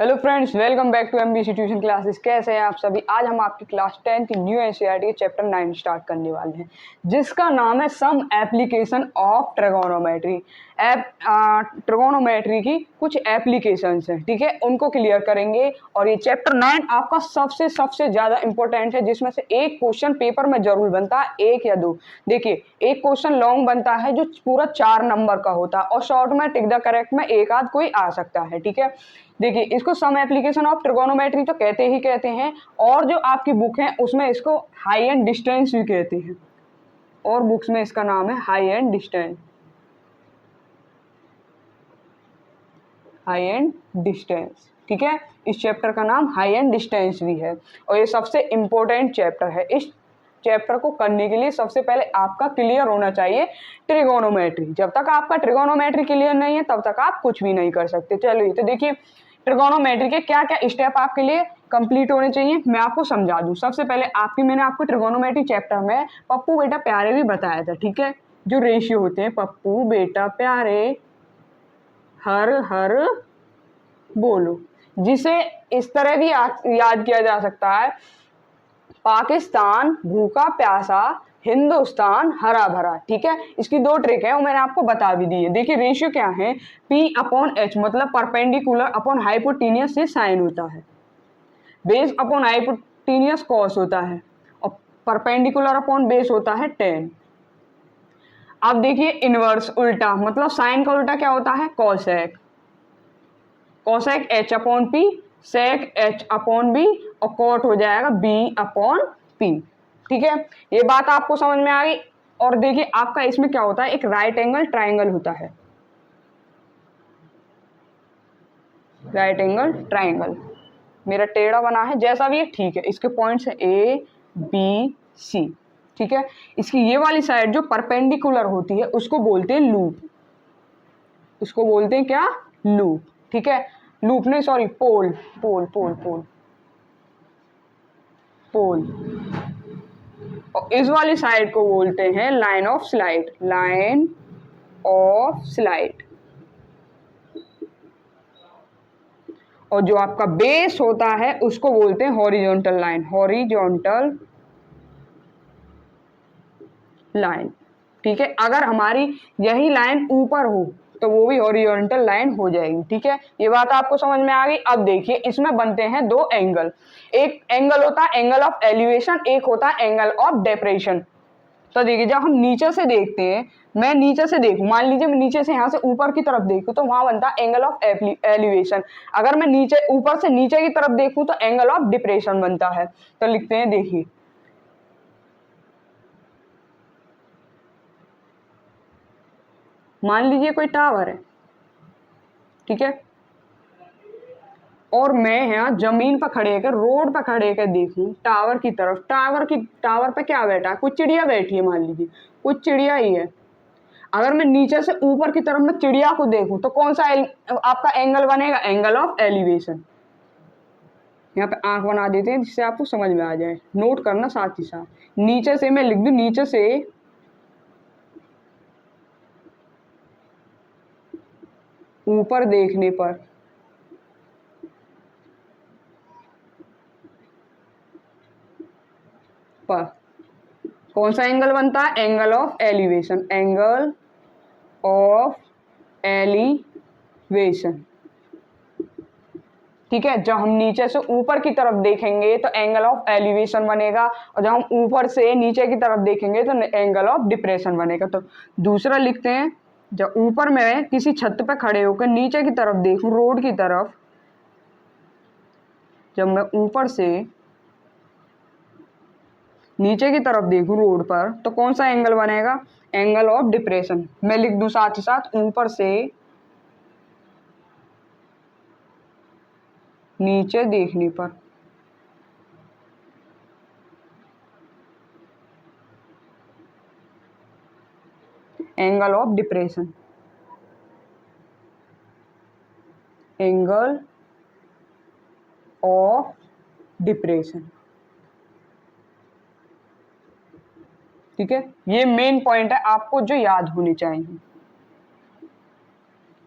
Hello friends, welcome back to MBC tuition classes. कैसे हैं आप सभी। आज हम आपकी क्लास 10 की न्यू एनसीईआरटी के चैप्टर 9 स्टार्ट करने वाले हैं, जिसका नाम है some application of trigonometry. Trigonometry की कुछ एप्लीकेशंस हैं, ठीक है, उनको क्लियर करेंगे। और ये चैप्टर 9 आपका सबसे सबसे ज़्यादा इंपॉर्टेंट है, जिसमें से एक क्वेश्चन पेपर में जरूर बनता है, एक या दो। देखिए, एक क्वेश्चन लॉन्ग बनता है जो पूरा 4 नंबर का होता है, और शॉर्ट में टिक द करेक्ट में एक आध कोई आ सकता है, ठीक है। देखिए, इसको सम एप्लीकेशन ऑफ ट्रिगोनोमेट्री तो कहते ही कहते हैं, और जो आपकी बुक है उसमें इसको हाई एंड डिस्टेंस भी कहते हैं, और बुक्स में इसका नाम है high and distance. High and distance, ठीक है। इस चैप्टर का नाम हाई एंड डिस्टेंस भी है, और ये सबसे इंपॉर्टेंट चैप्टर है। इस चैप्टर को करने के लिए सबसे पहले आपका क्लियर होना चाहिए ट्रिगोनोमेट्री। जब तक आपका ट्रिगोनोमेट्री क्लियर नहीं है तब तक आप कुछ भी नहीं कर सकते। चलिए, तो देखिए, ट्रिगोनोमेट्री के क्या क्या स्टेप आपके लिए कंप्लीट होने चाहिए, मैं आपको समझा दूं। सबसे पहले मैंने आपको ट्रिगोनोमेट्री चैप्टर में पप्पू बेटा प्यारे भी बताया था, ठीक है। जो रेशियो होते हैं, पप्पू बेटा प्यारे हर हर बोलो, जिसे इस तरह भी याद किया जा सकता है, पाकिस्तान भूखा प्यासा, हिंदुस्तान हरा भरा, ठीक है। इसकी दो ट्रिक है, वो मैंने आपको बता भी दी है। देखिए, रेशियो क्या है, पी अपॉन एच, मतलब परपेंडिकुलर अपॉन हाइपोटेनियस से साइन होता है, बेस अपॉन हाइपोटेनियस कॉस होता है, और परपेंडिकुलर अपॉन बेस होता है टेन। अब देखिए, इनवर्स उल्टा, मतलब साइन का उल्टा क्या होता है, cosec. Cosec H upon P, sec H upon B, और कॉट हो जाएगा बी अपॉन पी, ठीक है। ये बात आपको समझ में आ गई। और देखिए, आपका इसमें क्या होता है, एक राइट एंगल ट्राइंगल होता है। राइट एंगल ट्राइंगल मेरा टेढ़ा बना है, जैसा भी है, ठीक है। इसके पॉइंट्स है ए बी सी, ठीक है। इसकी ये वाली साइड जो परपेंडिकुलर होती है उसको बोलते हैं लूप। उसको बोलते हैं क्या, लूप, ठीक है। लूप नहीं, सॉरी, पोल पोल पोल पोल पोल। और इस वाली साइड को बोलते हैं line of slide. Line of slide. और जो आपका बेस होता है उसको बोलते हैं हॉरिजॉन्टल लाइन। हॉरिजॉन्टल लाइन, ठीक है। अगर हमारी यही लाइन ऊपर हो तो वो भी हॉरिजॉन्टल लाइन हो जाएगी, ठीक है। ये बात आपको समझ में आ गई। अब देखिए, इसमें बनते हैं दो एंगल। एक एंगल होता है एंगल ऑफ एलिवेशन, एक होता है एंगल ऑफ डेप्रेशन। तो देखिए, जब हम नीचे से देखते हैं, मैं नीचे से देखूं, मान लीजिए मैं नीचे से यहाँ से ऊपर की तरफ देखूं, तो वहां बनता है एंगल ऑफ एलिवेशन। अगर मैं नीचे ऊपर से नीचे की तरफ देखूं तो एंगल ऑफ डिप्रेशन बनता है। तो लिखते हैं, देखिए, मान लीजिए कोई टावर है, ठीक है, और मैं यहाँ जमीन पर खड़े होकर, रोड पर खड़े होकर देखूं टावर की तरफ। टावर पे क्या बैठा है, कुछ चिड़िया बैठी है, मान लीजिए कुछ चिड़िया ही है। अगर मैं नीचे से ऊपर की तरफ में चिड़िया को देखूं तो कौन सा आपका एंगल बनेगा, एंगल ऑफ एलिवेशन। यहाँ पे आंख बना देते हैं जिससे आपको समझ में आ जाए, नोट करना साथ ही साथ। नीचे से मैं लिख दूं, नीचे से ऊपर देखने पर कौन सा एंगल बनता है, angle of elevation. Angle of elevation, ठीक है। जब हम नीचे से ऊपर की तरफ देखेंगे तो एंगल ऑफ एलिवेशन बनेगा, और जब हम ऊपर से नीचे की तरफ देखेंगे तो एंगल ऑफ डिप्रेशन बनेगा। तो दूसरा लिखते हैं, जब ऊपर मैं किसी छत पे खड़े होकर नीचे की तरफ देखूं, रोड की तरफ, जब मैं ऊपर से नीचे की तरफ देखूं रोड पर, तो कौन सा एंगल बनेगा, एंगल ऑफ डिप्रेशन। मैं लिख दूं साथ ही साथ, ऊपर से नीचे देखने पर angle of depression. Angle of depression, ठीक है। ये मेन पॉइंट है आपको जो याद होने चाहिए।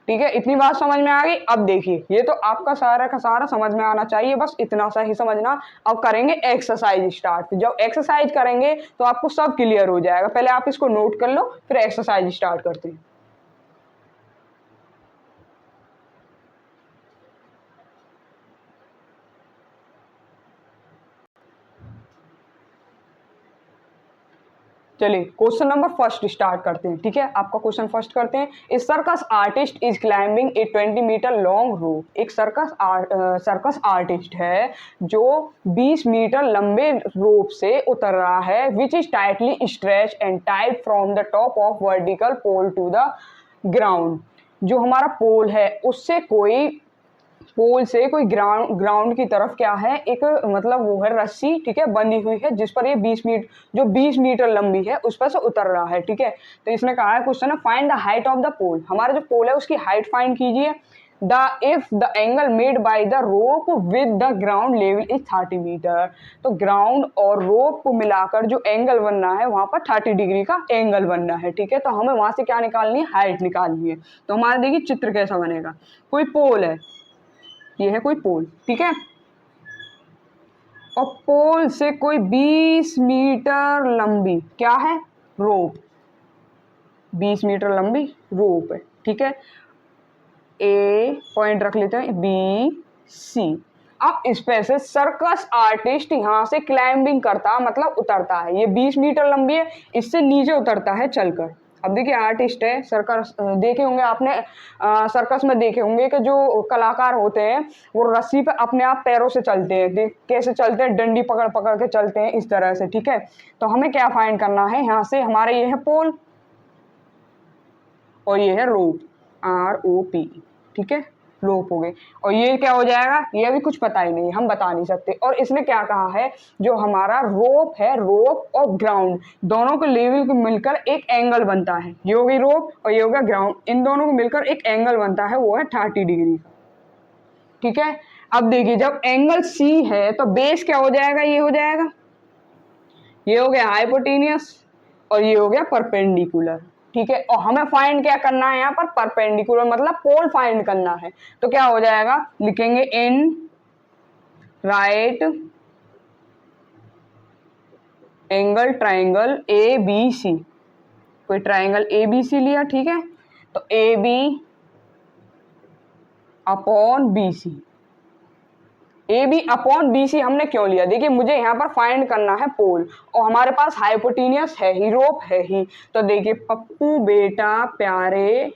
ठीक है, इतनी बात समझ में आ गई। अब देखिए, ये तो आपका सारा का सारा समझ में आना चाहिए, बस इतना सा ही समझना। अब करेंगे एक्सरसाइज स्टार्ट। जब एक्सरसाइज करेंगे तो आपको सब क्लियर हो जाएगा। पहले आप इसको नोट कर लो, फिर एक्सरसाइज स्टार्ट करते हैं। चलिए क्वेश्चन नंबर फर्स्ट स्टार्ट करते हैं। ठीक है, आपका क्वेश्चन फर्स्ट करते हैं। A circus artist is climbing a 20 meter long rope. एक सर्कस आर्टिस्ट है जो 20 मीटर लंबे रोप से उतर रहा है, which is tightly stretch and tight from the top of vertical pole to the ground. जो हमारा पोल है उससे कोई ग्राउंड की तरफ क्या है, एक मतलब वो है रस्सी, ठीक है, बंधी हुई है, जिस पर ये 20 मीटर लंबी है उस पर से उतर रहा है। ठीक है, तो इसने कहा है क्वेश्चन है find the height of the pole. हमारा जो पोल है उसकी हाइट फाइंड कीजिए। If the angle made by the rope with the ground level is 30 meter. तो ग्राउंड और रोप को मिलाकर जो एंगल बनना है वहां पर 30 डिग्री का एंगल बनना है। ठीक है, तो हमें वहां से क्या निकालनी है, हाइट निकालनी है। तो हमारा देखिए चित्र कैसा बनेगा। कोई पोल है, ये है कोई पोल, ठीक है, और पोल से कोई 20 मीटर लंबी क्या है, रोप। 20 मीटर लंबी रोप है। ठीक है, ए पॉइंट रख लेते हैं, बी सी। अब इस पे से सर्कस आर्टिस्ट यहां से क्लाइंबिंग करता, मतलब उतरता है। ये 20 मीटर लंबी है, इससे नीचे उतरता है चलकर। अब देखिए आर्टिस्ट है, सर्कस देखे होंगे आपने, सर्कस में देखे होंगे कि जो कलाकार होते हैं वो रस्सी पे अपने आप पैरों से चलते हैं। देख कैसे चलते हैं, डंडी पकड़ पकड़ के चलते हैं इस तरह से। ठीक है, तो हमें क्या फाइंड करना है, यहाँ से हमारे ये है पोल और ये है रोप, ROP। ठीक है, रोप हो गई। और ये क्या हो जाएगा, ये अभी कुछ पता ही नहीं, हम बता नहीं सकते। और इसने क्या कहा है, जो हमारा रोप है, रोप और ग्राउंड दोनों के लेवल को मिलकर एक एंगल बनता है। ये हो गई रोप और ये हो गया ग्राउंड, इन दोनों को मिलकर एक एंगल बनता है, वो है 30 डिग्री का। ठीक है, अब देखिए जब एंगल C है तो बेस क्या हो जाएगा, ये हो जाएगा, ये हो गया हाइपोटेनियस और ये हो गया परपेंडिकुलर। ठीक है, और हमें फाइंड क्या करना है यहाँ पर, परपेंडिकुलर, मतलब पोल फाइंड करना है। तो क्या हो जाएगा, लिखेंगे in right angle triangle ABC। कोई ट्राइंगल ABC लिया, ठीक है, तो AB upon BC। AB upon BC हमने क्यों लिया, देखिए मुझे यहाँ पर फाइंड करना है पोल और हमारे पास हाइपोटेनियस है ही, रोप है ही। तो देखिए पप्पू बेटा प्यारे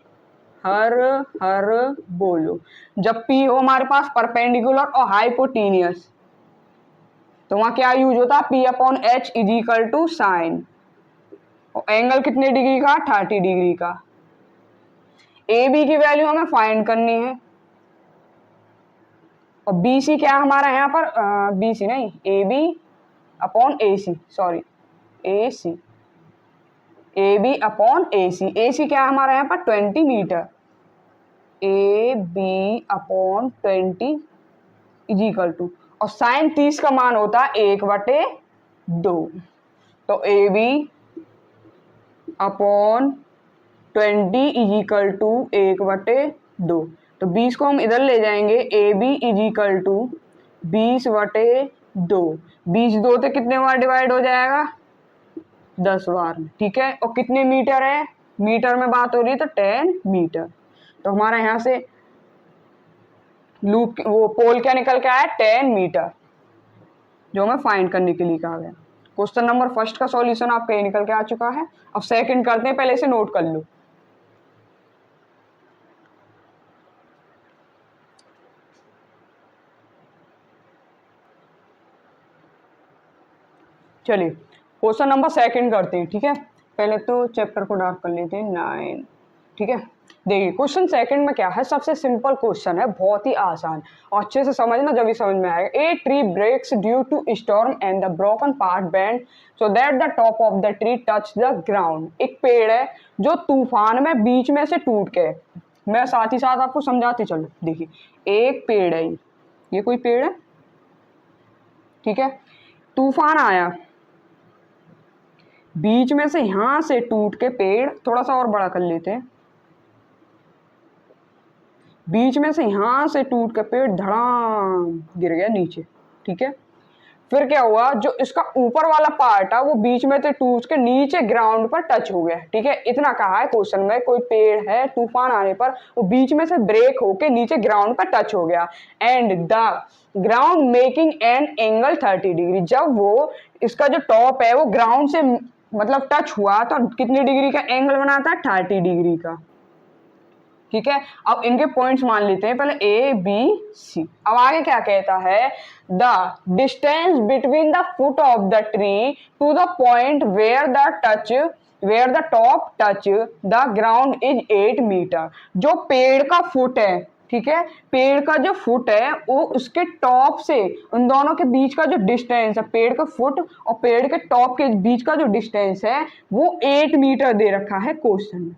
हर हर बोलो, जब P हो हमारे पास परपेंडिकुलर और हाइपोटेनियस तो वहां क्या यूज होता है, P upon H is equal to sine. और एंगल कितने डिग्री का, 30 डिग्री का। AB की वैल्यू हमें फाइंड करनी है और BC क्या हमारा यहाँ पर, BC नहीं, AB upon AC, sorry AC, AB upon AC। AC क्या हमारा यहाँ पर 20 metre, AB upon 20 is equal to, और साइन 30 का मान होता है 1/2। तो AB upon 20 is equal to 1/2। तो 20 को हम इधर ले जाएंगे, AB इज इक्वल टू 20/2। 20 2 से कितने बार डिवाइड हो जाएगा, 10 बार। ठीक है, और कितने मीटर है, मीटर में बात हो रही है तो 10 मीटर। तो हमारा यहाँ से लूप वो पोल क्या निकल के आया, 10 मीटर, जो हमें फाइंड करने के लिए कहा गया। क्वेश्चन नंबर फर्स्ट का सॉल्यूशन आपका ये निकल के आ चुका है। अब सेकंड करते हैं, पहले इसे नोट कर लो। चलिए क्वेश्चन नंबर सेकंड करते हैं। ठीक है, पहले तो चैप्टर को डार्क कर लेते हैं 9। ठीक है, देखिए क्वेश्चन सेकंड में क्या है, सबसे सिंपल क्वेश्चन है, बहुत ही आसान, और अच्छे से समझना जब भी समझ में आएगा। A tree breaks due to storm and the broken part bend so that the top of the tree touch the ground. एक पेड़ है जो तूफान में बीच में से टूट के, मैं साथ ही साथ आपको समझाते चलूं। देखिए एक पेड़ है, ये कोई पेड़ है, ठीक है, तूफान आया, बीच में से यहां से टूट के पेड़, थोड़ा सा और बड़ा कर लेते हैं, बीच में से यहाँ से टूट के पेड़ धड़ाम गिर गया नीचे। ठीक है, फिर क्या हुआ, जो इसका ऊपर वाला पार्ट है वो बीच में से टूट के नीचे ग्राउंड पर टच हो गया। ठीक है, इतना कहा है क्वेश्चन में, कोई पेड़ है तूफान आने पर वो बीच में से ब्रेक होके नीचे ग्राउंड पर टच हो गया। And the ground making an angle 30 degree, जब वो इसका जो टॉप है वो ग्राउंड से मतलब टच हुआ तो कितनी डिग्री का एंगल बनाता है, 30 डिग्री का। ठीक है, अब इनके पॉइंट्स मान लेते हैं पहले ए बी सी। अब आगे क्या कहता है, the distance between the foot of the tree to the point where the top touch the ground is 8 metre. जो पेड़ का फुट है, ठीक है, पेड़ का जो फुट है वो उसके टॉप से उन दोनों के बीच का जो डिस्टेंस है, पेड़ का फुट और पेड़ के टॉप के बीच का जो डिस्टेंस है वो 8 मीटर दे रखा है क्वेश्चन में।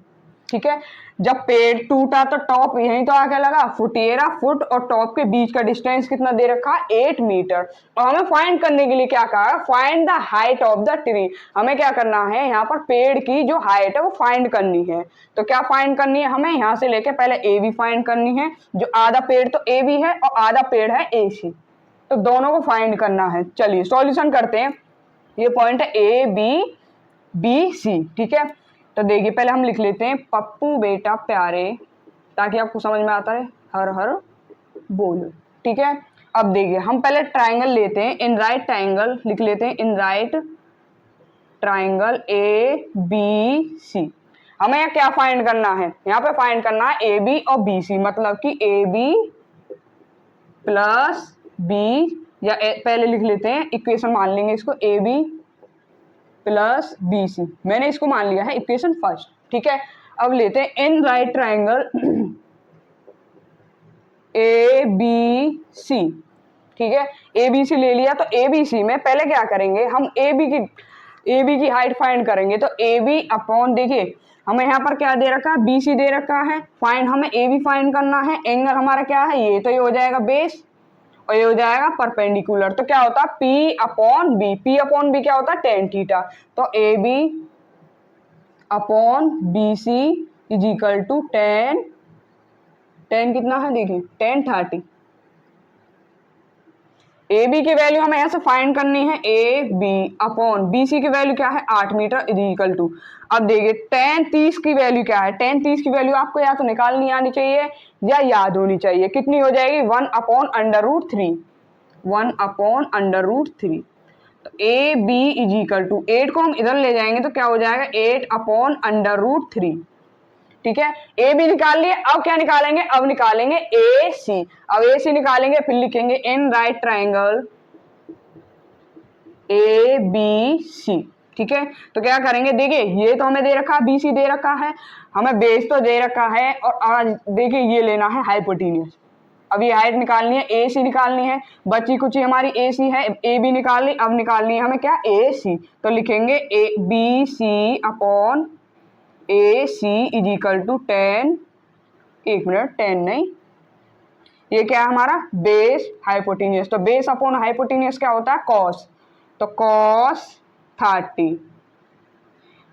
ठीक है, जब पेड़ टूटा तो टॉप यहीं तो आके लगा, फुटेरा फुट और टॉप के बीच का डिस्टेंस कितना दे रखा, 8 मीटर। और हमें फाइंड करने के लिए क्या कहा, find the height of the tree. हमें क्या करना है, यहाँ पर पेड़ की जो हाइट है वो फाइंड करनी है। तो क्या फाइंड करनी है हमें, यहाँ से लेके पहले ए बी फाइंड करनी है। जो आधा पेड़ तो ए बी है और आधा पेड़ है ए सी, तो दोनों को फाइंड करना है। चलिए सॉल्यूशन करते हैं। ये पॉइंट है ए बी सी। ठीक है, तो देखिए पहले हम लिख लेते हैं पप्पू बेटा प्यारे, ताकि आपको समझ में आता रहे, हर हर बोलो। ठीक है, अब देखिए हम पहले ट्राइंगल लेते हैं, इन राइट ट्राइंगल लिख लेते हैं, in right triangle A B C. हमें यहाँ क्या फाइंड करना है, यहाँ पे फाइंड करना है ए बी और बी सी, मतलब कि ए बी प्लस बी, या पहले लिख लेते हैं इक्वेशन मान लेंगे इसको, A B plus B C. मैंने इसको मान लिया है इक्वेशन फर्स्ट। ठीक है, अब लेते हैं in right triangle A B C. ठीक है, ए बी सी ले लिया, तो ए बी सी में पहले क्या करेंगे हम, ए बी की हाइट फाइंड करेंगे। तो ए बी अपॉन, देखिए हमें यहाँ पर क्या दे रखा है, बी सी दे रखा है, फाइंड हमें ए बी फाइंड करना है। एंगल हमारा क्या है, ये तो ये हो जाएगा बेस और ये हो जाएगा परपेंडिकुलर। तो क्या होता है P upon B, P upon B क्या होता है, टेन थीटा। तो A B upon B C is equal to tan कितना है, देखिए 10/30। ए बी की वैल्यू हमें ऐसे फाइंड करनी है, A B upon B C की वैल्यू क्या है, 8 मीटर इज इक्वल टू। अब देखिए 10/30 की वैल्यू क्या है, 10/30 की वैल्यू आपको या तो निकालनी आनी चाहिए या याद होनी चाहिए। कितनी हो जाएगी, 1/√3, 1/√3। तो A B is equal to 8 को हम इधर ले जाएंगे तो क्या हो जाएगा, 8/√3। ठीक है, ए बी निकाल लिए, अब क्या निकालेंगे, अब निकालेंगे ए सी। अब ए सी निकालेंगे, फिर लिखेंगे in right triangle A B C. ठीक है, तो क्या करेंगे, देखिए ये तो हमें दे रखा है, बी सी दे रखा है, हमें बेस तो दे रखा है, और आज देखिए ये लेना है हाइपोटेन्यूस। अब ये हाइट निकालनी है, ए सी निकालनी है, बची कुछ हमारी ए सी है, ए बी निकाल ली, अब निकालनी है हमें क्या, ए सी। तो लिखेंगे A B C upon A C is equal to 10, 1 minute 10 नहीं, ये क्या है हमारा बेस हाइपोटेन्यूस। तो बेस अपॉन हाइपोटेन्यूस क्या होता है, कॉस। तो कॉस 30।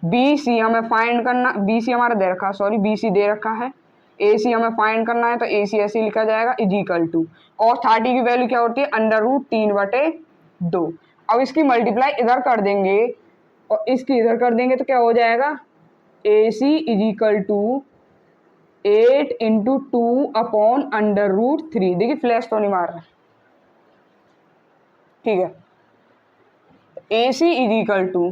बी सी हमें फाइंड करना, बी सी हमारा दे रखा है, सॉरी बी सी दे रखा है, ए सी हमें फाइंड करना है, तो ए सी ऐसे लिखा जाएगा इज इक्वल टू, और 30 की वैल्यू क्या होती है, √3/2। अब इसकी मल्टीप्लाई इधर कर देंगे और इसकी इधर कर देंगे तो क्या हो जाएगा, ए सी इज इक्वल टू 8 × 2/√3। देखिए फ्लैश तो नहीं मार रहा, ठीक है। ए सी इज इक्वल टू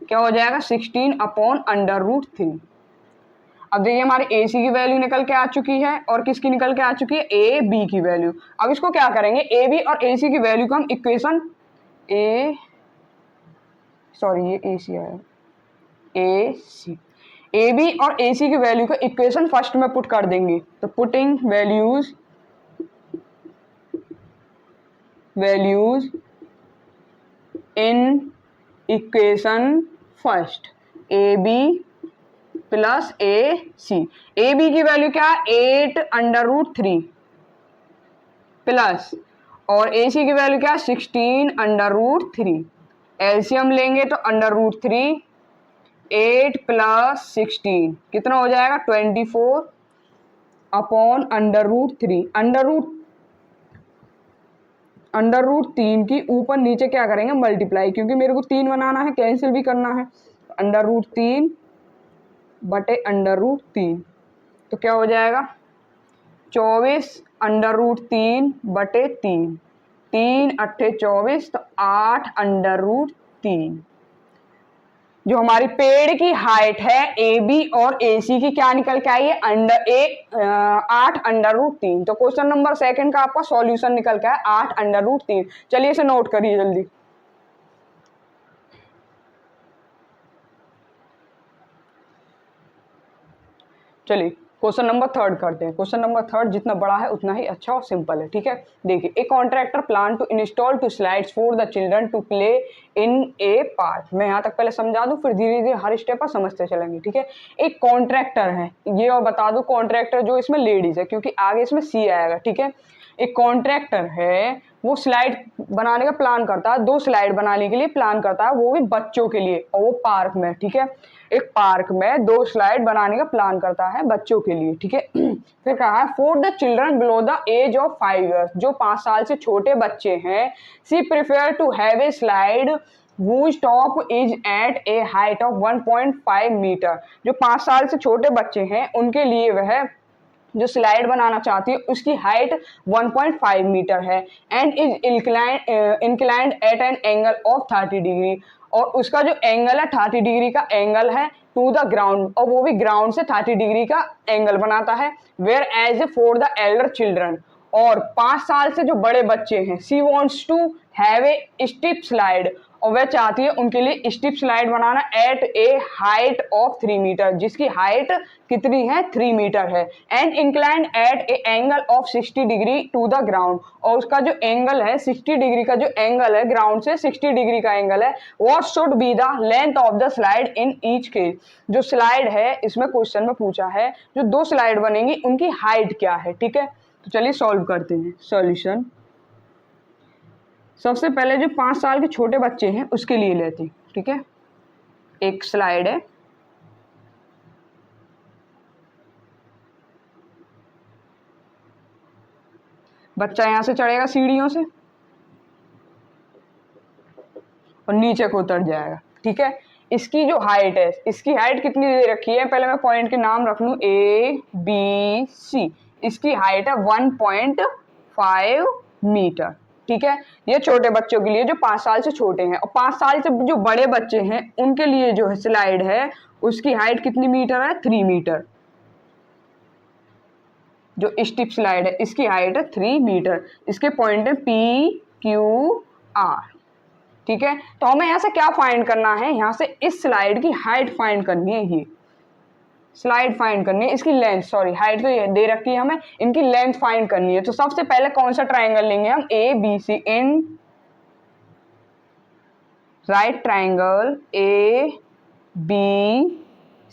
क्या हो जाएगा, 16/√3। अब देखिए हमारे ए सी की वैल्यू निकल के आ चुकी है और किसकी निकल के आ चुकी है, ए बी की वैल्यू। अब इसको क्या करेंगे, ए बी और ए सी की वैल्यू को हम इक्वेशन ये ए सी आया, ए सी, ए बी और ए सी की वैल्यू को इक्वेशन फर्स्ट में पुट कर देंगे। तो putting values in equation first, A B plus A C. A B की वैल्यू क्या, 8/√3 प्लस, और ए सी की वैल्यू क्या, 16/√3। एलसीएम लेंगे तो √3, 8 + 16 कितना हो जाएगा, 24। अपॉन √3, अंडर रूट 3 की ऊपर नीचे क्या करेंगे, मल्टीप्लाई, क्योंकि मेरे को 3 बनाना है, कैंसिल भी करना है। √3 बटे √3, तो क्या हो जाएगा 24 √3 बटे 3, 3 अट्ठे 24, तो 8 √3। जो हमारी पेड़ की हाइट है ए बी और ए सी की क्या निकल के आई है, 8 √3। तो क्वेश्चन नंबर 2 का आपका सॉल्यूशन निकल के आया 8 √3। चलिए इसे नोट करिए जल्दी। चलिए क्वेश्चन नंबर 3 करते हैं। क्वेश्चन नंबर 3 जितना बड़ा है उतना ही अच्छा और सिंपल है, ठीक है। देखिए, a contractor plan to install 2 slides for the children to play in a park. मैं यहाँ तक पहले समझा दूं, फिर धीरे धीरे हर स्टेप पर समझते चलेंगे, ठीक है। एक कॉन्ट्रैक्टर है ये, और बता दूं कॉन्ट्रैक्टर जो इसमें लेडीज है, क्योंकि आगे इसमें सी आएगा, ठीक है। एक कॉन्ट्रैक्टर है, वो स्लाइड बनाने का प्लान करता है, 2 स्लाइड बनाने के लिए प्लान करता है, वो भी बच्चों के लिए, और वो पार्क में, ठीक है। एक पार्क में 2 स्लाइड बनाने का प्लान करता है बच्चों के लिए, ठीक है। फिर कहा है for the children below the age of 5 years, जो 5 साल से छोटे बच्चे हैं, she prefer to have a slide whose top is at a height of 1.5 meter. जो 5 साल से छोटे बच्चे हैं उनके लिए वह जो स्लाइड बनाना चाहती है उसकी हाइट 1.5 मीटर है, and is inclined at an angle of 30 degree, और उसका जो एंगल है 30 डिग्री का एंगल है टू द ग्राउंड, और वो भी ग्राउंड से 30 डिग्री का एंगल बनाता है। Whereas for the elder children, और 5 साल से जो बड़े बच्चे हैं, she wants to have a steep slide, और वह चाहती है उनके लिए स्टिप स्लाइड बनाना at a height of 3 meter, जिसकी हाइट कितनी है 3 मीटर है, and inclined at an angle of 60 degree to the ground, और उसका जो एंगल है 60 डिग्री का जो एंगल है ग्राउंड से 60 डिग्री का एंगल है। What should be the length of the slide in each case, जो स्लाइड है इसमें क्वेश्चन में पूछा है जो 2 स्लाइड बनेंगी उनकी हाइट क्या है, ठीक है। तो चलिए सॉल्व करते हैं। सॉल्यूशन सबसे पहले जो 5 साल के छोटे बच्चे हैं उसके लिए लेते हैं, ठीक है। एक स्लाइड है, बच्चा यहां से चढ़ेगा सीढ़ियों से और नीचे को उतर जाएगा, ठीक है। इसकी जो हाइट है, इसकी हाइट कितनी दे रखी है, पहले मैं पॉइंट के नाम रख लूं, ए बी सी। इसकी हाइट है 1.5 मीटर, ठीक है। ये छोटे बच्चों के लिए जो 5 साल से छोटे हैं, और 5 साल से जो बड़े बच्चे हैं उनके लिए जो स्लाइड है उसकी हाइट कितनी मीटर है, 3 मीटर। जो स्टिप स्लाइड है इसकी हाइट है 3 मीटर। इसके पॉइंट है पी क्यू आर, ठीक है। तो हमें यहाँ से क्या फाइंड करना है, यहाँ से इस स्लाइड की हाइट फाइंड करनी है, ये स्लाइड फाइंड करनी है, इसकी लेंथ, सॉरी हाइट तो ये दे रखी है हमें, इनकी लेंथ फाइंड करनी है। तो सबसे पहले कौन सा ट्राइंगल लेंगे हम, A B C, in right triangle A B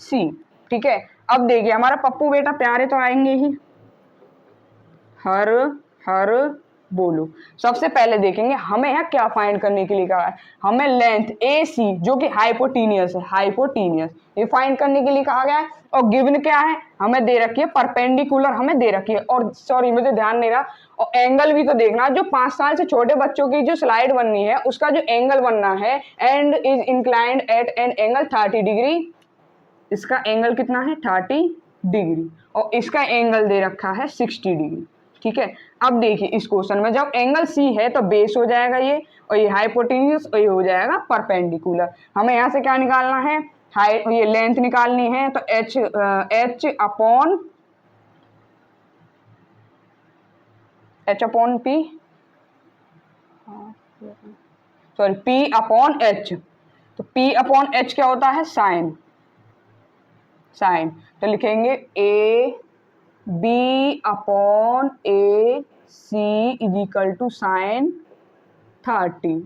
C, ठीक है। अब देखिए हमारा पप्पू बेटा प्यारे तो आएंगे ही, हर हर बोलो। सबसे पहले देखेंगे हमें यहाँ क्या फाइंड करने के लिए कहा है, हमें लेंथ ए सी जो कि हाइपोटीनियस है, हाइपोटीनियस ये फाइंड करने के लिए कहा गया है। और गिवन क्या है, हमें दे रखी है परपेंडिकुलर, हमें दे रखी है, और सॉरी मुझे ध्यान नहीं रहा, और एंगल भी तो देखना, जो 5 साल से छोटे बच्चों की जो स्लाइड बननी है उसका जो एंगल बनना है, and is inclined at an angle 30 degree, इसका एंगल कितना है 30 डिग्री, और इसका एंगल दे रखा है 60 डिग्री, ठीक है। अब देखिए इस क्वेश्चन में जब एंगल सी है तो बेस हो जाएगा ये, और ये हाइपोटेन्यूज, और ये हो जाएगा परपेंडिकुलर। हमें यहाँ से क्या निकालना है, हाइट, ये लेंथ निकालनी है, तो H upon P, sorry P upon H. तो पी अपॉन एच क्या होता है, साइन, साइन। तो लिखेंगे A B upon A C is equal to sine 30,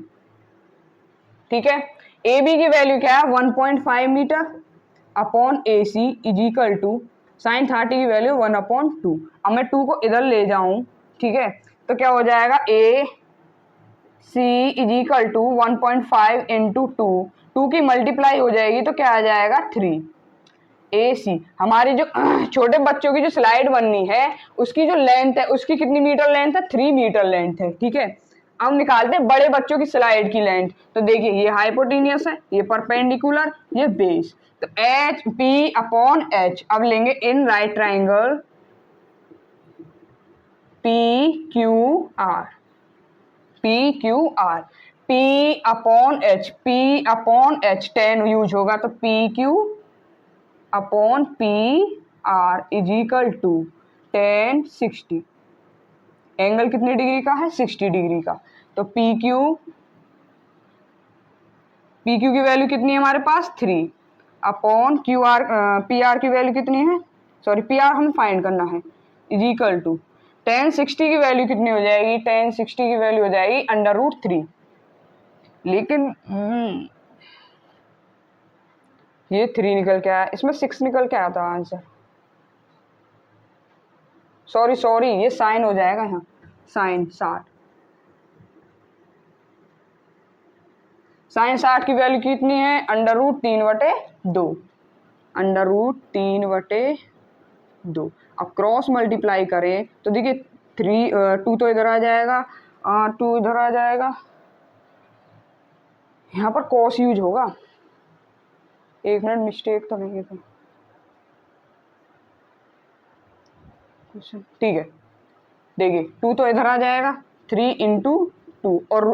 ठीक है। ए बी की वैल्यू क्या है 1.5 metre, upon A C is equal to sine 30 की वैल्यू 1/2। अब मैं 2 को इधर ले जाऊं, ठीक है, तो क्या हो जाएगा, ए C is equal to 1.5 into 2, 2 की मल्टीप्लाई हो जाएगी तो क्या आ जाएगा 3, ए सी हमारी जो छोटे बच्चों की जो स्लाइड बननी है उसकी जो लेंथ है उसकी कितनी मीटर लेंथ है, 3 मीटर लेंथ है। ठीक है, अब निकालते हैं बड़े बच्चों की स्लाइड की लेंथ। तो देखिए ये हाइपोटेनियस है, ये परपेंडिकुलर, ये बेस। तो एच पी अपॉन एच, अब लेंगे in right triangle P Q R, P Q R, P upon H 10 use होगा तो P Q upon P R is equal to 10 60। Angle कितने डिग्री का है, 60 डिग्री का। तो पी क्यू की वैल्यू कितनी है हमारे पास 3 upon Q R, P R की वैल्यू कितनी है, सॉरी पी आर हमें फाइंड करना है, इज इक्वल टू 1060 की वैल्यू कितनी हो जाएगी, 1060 की वैल्यू हो जाएगी √3। लेकिन ये 3 निकल के आया, इसमें 6 निकल के आता आंसर। सॉरी ये साइन हो जाएगा यहाँ, साइन 60। साइन 60 की वैल्यू कितनी है, √3/2, √3/2। अब क्रॉस मल्टीप्लाई करें तो देखिए 2 तो इधर आ जाएगा, 2 इधर आ जाएगा, यहाँ पर कॉस यूज होगा। 1 मिनट, मिस्टेक तो नहीं है तो ठीक है। देखिए 2 तो इधर आ जाएगा, 3 × 2 और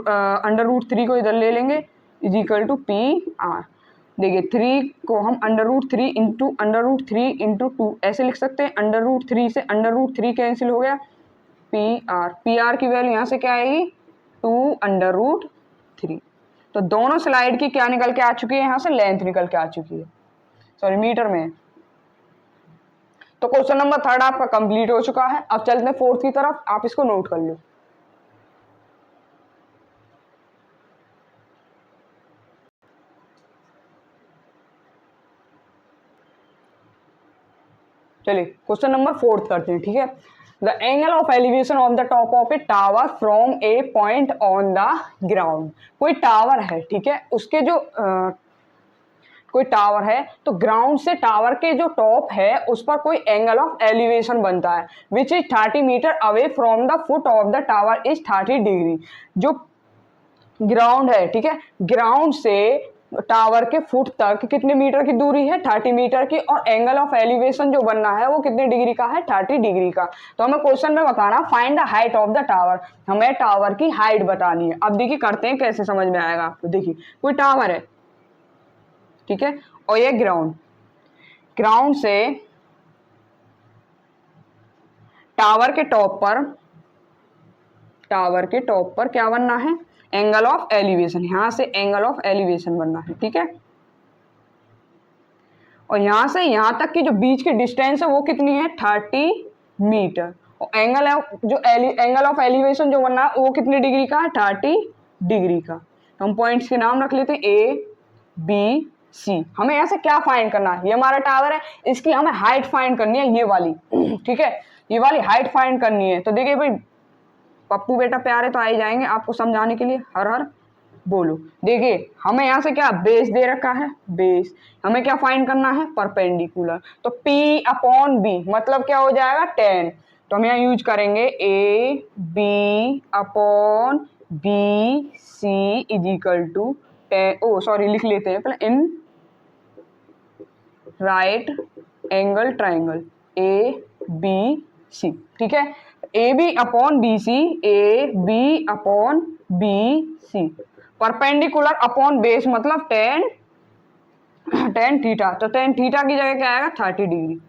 √3 को इधर ले लेंगे is equal to P R. देखिए 3 को हम √3 × 2 ऐसे लिख सकते हैं, √3 से √3 कैंसिल हो गया, पी आर की वैल्यू यहाँ से क्या आएगी 2√3। तो दोनों स्लाइड की क्या निकल के आ चुकी है, यहाँ से लेंथ निकल के आ चुकी है, सॉरी मीटर में। तो क्वेश्चन नंबर 3 आपका कंप्लीट हो चुका है। अब चलते हैं 4th की तरफ, आप इसको नोट कर लो। चलिए क्वेश्चन नंबर 4th करते हैं। ठीक है, the angle of elevation of the top of a tower from a point on the ground. कोई टावर है, ठीक है, उसके जो कोई टावर है तो ग्राउंड से टावर के जो टॉप है उस पर कोई एंगल ऑफ एलिवेशन बनता है which is 30 metre away from the foot of the tower is 30 degree. जो ग्राउंड है, ठीक है, ग्राउंड से टावर के फुट तक कितने मीटर की दूरी है, 30 मीटर की, और एंगल ऑफ एलिवेशन जो बनना है वो कितने डिग्री का है, 30 डिग्री का। तो हमें क्वेश्चन में बताना find the height of the tower, हमें टावर की हाइट बतानी है। अब देखिए करते हैं कैसे, समझ में आएगा आपको। देखिए कोई टावर है, ठीक है, और ये ग्राउंड से टावर के टॉप पर क्या बनना है, एंगल ऑफ एलिवेशन। यहां से एंगल ऑफ एलिवेशन बनना है, ठीक है, और यहां से यहां तक की जो बीच की डिस्टेंस है वो कितनी है, 30 मीटर। और एंगल ऑफ एलिवेशन जो बनना है वो कितने डिग्री का है, 30 डिग्री का। तो हम पॉइंट्स के नाम रख लेते हैं A B C। हमें ऐसे क्या फाइंड करना है, ये हमारा टावर है, इसकी हमें हाइट फाइंड करनी है, ये वाली, ठीक है, ये वाली हाइट फाइंड करनी है। तो देखिए भाई पप्पू बेटा प्यारे तो आ ही जाएंगे आपको समझाने के लिए, हर हर बोलो। देखिए हमें यहाँ से क्या बेस दे रखा है, बेस, हमें क्या फाइंड करना है, परपेंडिकुलर। तो P/B मतलब क्या हो जाएगा 10। तो हम यहाँ यूज करेंगे AB/BC is equal to 10, sorry लिख लेते हैं पहले, इन राइट एंगल ट्राइंगल ABC, ठीक है, AB/BC, AB/BC, perpendicular upon base मतलब 10 थीटा। तो 10 थीटा की जगह क्या आएगा, 30 डिग्री।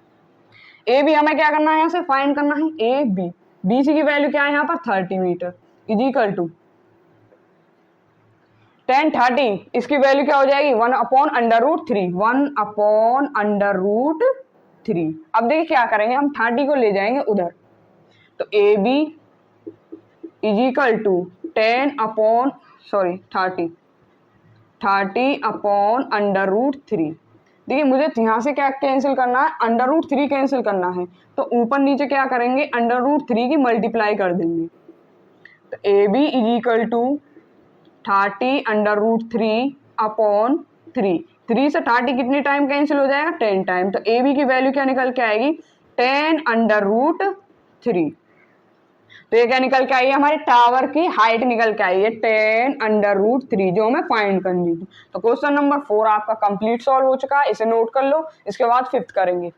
ए बी हमें क्या करना है, यहाँ से फाइंड करना है AB, BC की वैल्यू क्या है यहाँ पर 30 मीटर इज इक्वल टू 10 30, इसकी वैल्यू क्या हो जाएगी 1/√3, 1/√3। अब देखिए क्या करेंगे, हम 30 को ले जाएंगे उधर, तो AB इज इक्वल टू 30/√3। देखिए मुझे यहाँ से क्या कैंसिल करना है, √3 कैंसिल करना है, तो ऊपर नीचे क्या करेंगे, √3 की मल्टीप्लाई कर देंगे। तो AB इज इक्वल टू 30 √3/3, 3 से 30 कितनी टाइम कैंसिल हो जाएगा, 10 टाइम। तो ए बी की वैल्यू क्या निकल के आएगी, 10√3। तो ये क्या निकल के आई है, हमारे टावर की हाइट निकल के आई है 10√3, जो हमें फाइंड करनी थी। तो क्वेश्चन नंबर 4 आपका कंप्लीट सॉल्व हो चुका है, इसे नोट कर लो। इसके बाद 5th करेंगे।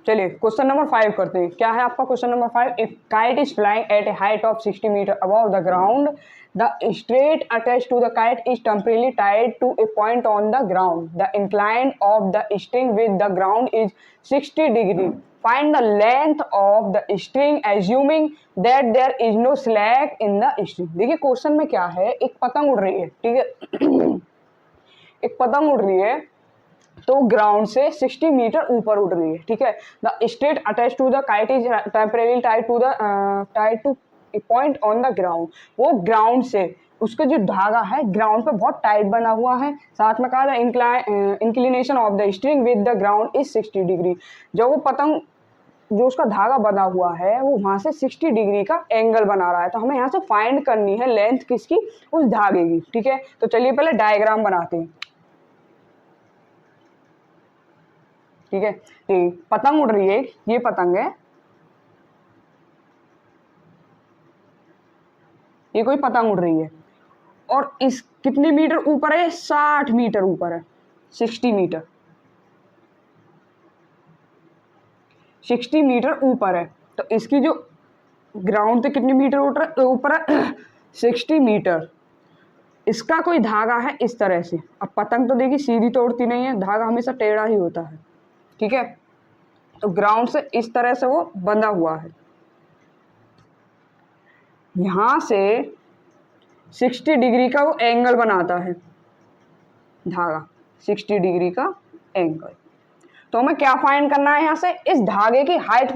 चलिए क्वेश्चन नंबर 5 करते हैं। क्या है आपका question number 5, if kite is flying at a height of 60 metre above the ground, the straight attached to the kite is temporarily tied to a point on the ground, the incline of the string with the ground is 60 degree, find the length of the string assuming that there is no slack in the string. देखिए question में क्या है, एक पतंग उड़ रही है, ठीक है एक पतंग उड़ रही है, तो ग्राउंड से 60 मीटर ऊपर उड़ रही है, ठीक है। The straight attach to the kite is temporary tied to a point on the ground. वो ग्राउंड से, उसका जो धागा है ग्राउंड पे बहुत टाइट बना हुआ है। साथ में कहा था inclination of the string with the ground is 60 degree. जो वो पतंग, जो उसका धागा बना हुआ है, वो वहां से 60 डिग्री का एंगल बना रहा है। तो हमें यहाँ से फाइंड करनी है लेंथ किसकी, उस धागे की, ठीक है। तो चलिए पहले डायग्राम बनाते हैं, ठीक है। पतंग उड़ रही है, ये पतंग है, ये कोई पतंग उड़ रही है, और इस कितने मीटर ऊपर है, 60 मीटर ऊपर है, 60 मीटर, 60 मीटर ऊपर है। तो इसकी जो ग्राउंड से कितने मीटर ऊपर है 60 मीटर। इसका कोई धागा है इस तरह से। अब पतंग तो देखिए सीधी तो उड़ती नहीं है, धागा हमेशा टेढ़ा ही होता है, ठीक है। तो ग्राउंड से इस तरह से वो बंधा हुआ है, यहां से 60 डिग्री का वो एंगल बनाता है धागा, 60 डिग्री का एंगल। तो हमें क्या फाइंड करना है, यहाँ से इस धागे की हाइट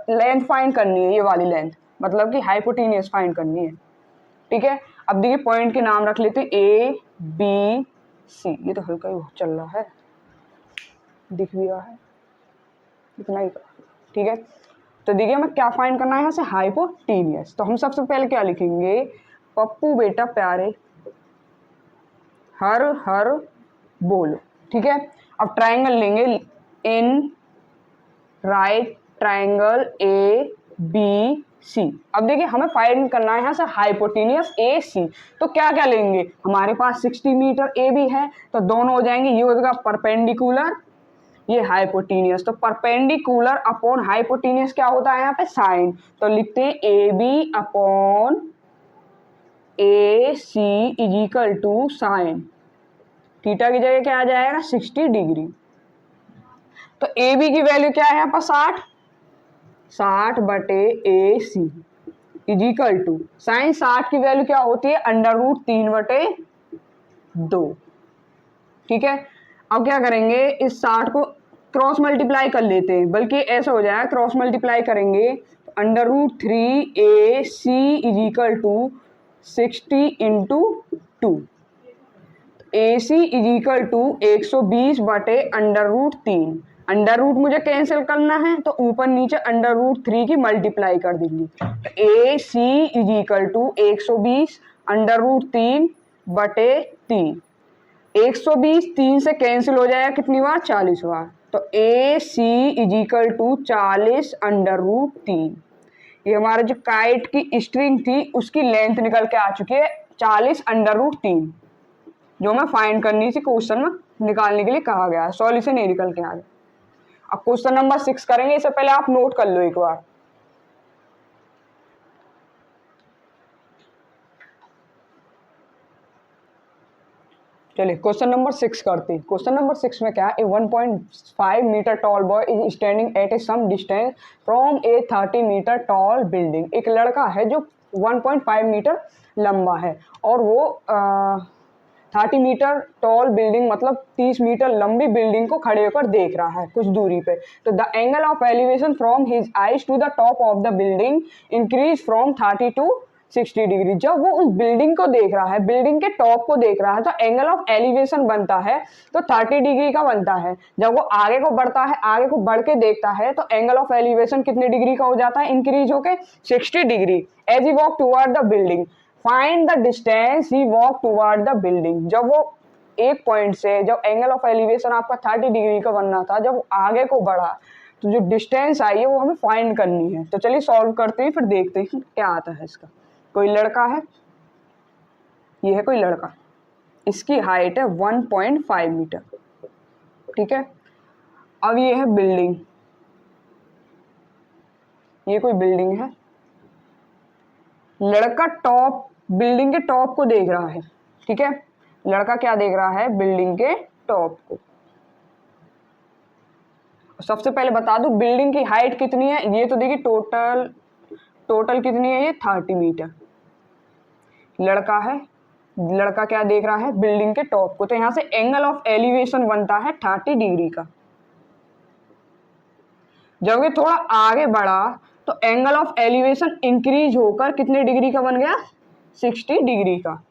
लेंथ फाइंड करनी है, ये वाली लेंथ, मतलब कि हाइपोटेनियस फाइंड करनी है, ठीक है। अब देखिए पॉइंट के नाम रख लेते, ए बी सी। ये तो हल्का ही चल रहा है, दिख भी रहा है, इतना ही, ठीक है। तो देखिए हमें क्या फाइंड करना है यहाँ से, हाइपोटेनियस। तो हम सबसे पहले क्या लिखेंगे, पप्पू बेटा प्यारे हर हर बोलो, ठीक है। अब ट्राइंगल लेंगे, in right triangle A B C. अब देखिए हमें फाइंड करना है यहाँ से हाइपोटेनियस ए सी। तो क्या क्या लेंगे, हमारे पास 60 मीटर ए बी है, तो दोनों हो जाएंगे, ये होगा परपेंडिकुलर, ये हाइपोटेनियस। तो परपेंडिकुलर अपॉन हाइपोटेनियस क्या होता है यहाँ पे, साइन। तो लिखते हैं A B upon A C is equal to sine, theta की जगह क्या आ जाएगा, 60 डिग्री। तो ए बी की वैल्यू क्या है यहाँ पर, 60 बटे ए C is equal to sign 60 की वैल्यू क्या होती है, √3 बटे 2, ठीक है। अब क्या करेंगे, इस 60 को क्रॉस मल्टीप्लाई कर लेते हैं, बल्कि ऐसा हो जाएगा, क्रॉस मल्टीप्लाई करेंगे √3 A C is equal to 60 into 2, A C is equal to 120 बटे √3। अंडर रूट मुझे कैंसिल करना है, तो ऊपर नीचे √3 की मल्टीप्लाई कर देंगे। तो ए सी इज इक्वल टू 120 √3 बटे 3। 120 3 से कैंसिल हो जाएगा कितनी बार, 40 बार। तो ए सी इज इक्वल टू 40 √3। ये हमारा जो काइट की स्ट्रिंग थी उसकी लेंथ निकल के आ चुकी है 40 √3, जो हमें फाइंड करनी थी, क्वेश्चन में निकालने के लिए कहा गया है, सॉल्यूशन नहीं निकल के आ गया। अब क्वेश्चन नंबर 6 करेंगे, इससे पहले आप नोट कर लो एक बार। चलिए क्वेश्चन नंबर 6 करते हैं। क्वेश्चन नंबर 6 में क्या है, 1.5 metre tall boy is standing at a some distance from a 30 metre tall building. एक लड़का है जो 1.5 मीटर लंबा है, और वो 30 मीटर टॉल बिल्डिंग, मतलब 30 मीटर लंबी बिल्डिंग को खड़े होकर देख रहा है कुछ दूरी पे। तो the angle of elevation from his eyes to the top of the building increase from 30 to 60 degree. जब वो उस बिल्डिंग को देख रहा है, बिल्डिंग के टॉप को देख रहा है, तो एंगल ऑफ एलिवेशन बनता है तो 30 डिग्री का बनता है। जब वो आगे को बढ़ता है, आगे को बढ़ के देखता है, तो एंगल ऑफ एलिवेशन कितने डिग्री का हो जाता है, इंक्रीज होके 60 degree. As he walk toward the building, find the distance he walk toward the building. जब वो एक पॉइंट से, जब एंगल ऑफ एलिवेशन आपका 30 डिग्री का बनना था, जब आगे को बढ़ा, तो जो डिस्टेंस आई है वो हमें फाइंड करनी है। तो चलिए सॉल्व करते हैं, फिर देखते हैं क्या आता है इसका। कोई लड़का है, ये है कोई लड़का, इसकी हाइट है 1.5 मीटर, ठीक है। अब ये है बिल्डिंग, ये कोई बिल्डिंग है, लड़का टॉप, बिल्डिंग के टॉप को देख रहा है, ठीक है। लड़का क्या देख रहा है, बिल्डिंग के टॉप को। सबसे पहले बता दूं बिल्डिंग की हाइट कितनी है, ये तो देखिए टोटल कितनी है, ये 30 मीटर। लड़का है, लड़का क्या देख रहा है, बिल्डिंग के टॉप को, तो यहां से एंगल ऑफ एलिवेशन बनता है 30 डिग्री का। जब ये थोड़ा आगे बढ़ा तो एंगल ऑफ एलिवेशन इंक्रीज होकर कितने डिग्री का बन गया, 60 डिग्री का।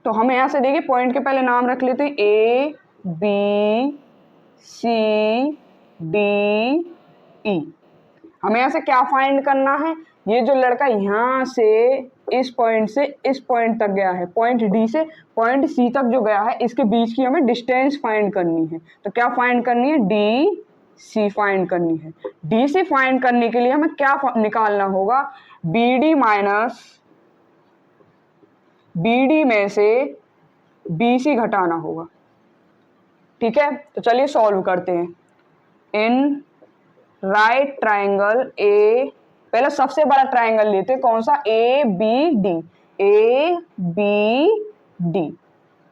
तो हम यहां से देखिए पॉइंट के पहले नाम रख लेते हैं, A B C D E. हमें यहां से क्या फाइंड करना है, ये जो लड़का यहां से इस पॉइंट तक गया है, पॉइंट डी से पॉइंट सी तक जो गया है, इसके बीच की हमें डिस्टेंस फाइंड करनी है। तो क्या फाइंड करनी है, डी सी फाइंड करनी है। डी सी फाइंड करने के लिए हमें क्या निकालना होगा, बी डी माइनस BD में से BC घटाना होगा, ठीक है। तो चलिए सॉल्व करते हैं। इन राइट ट्राइंगल ए, पहले सबसे बड़ा ट्राइंगल लेते हैं, कौन सा, ABD, ABD,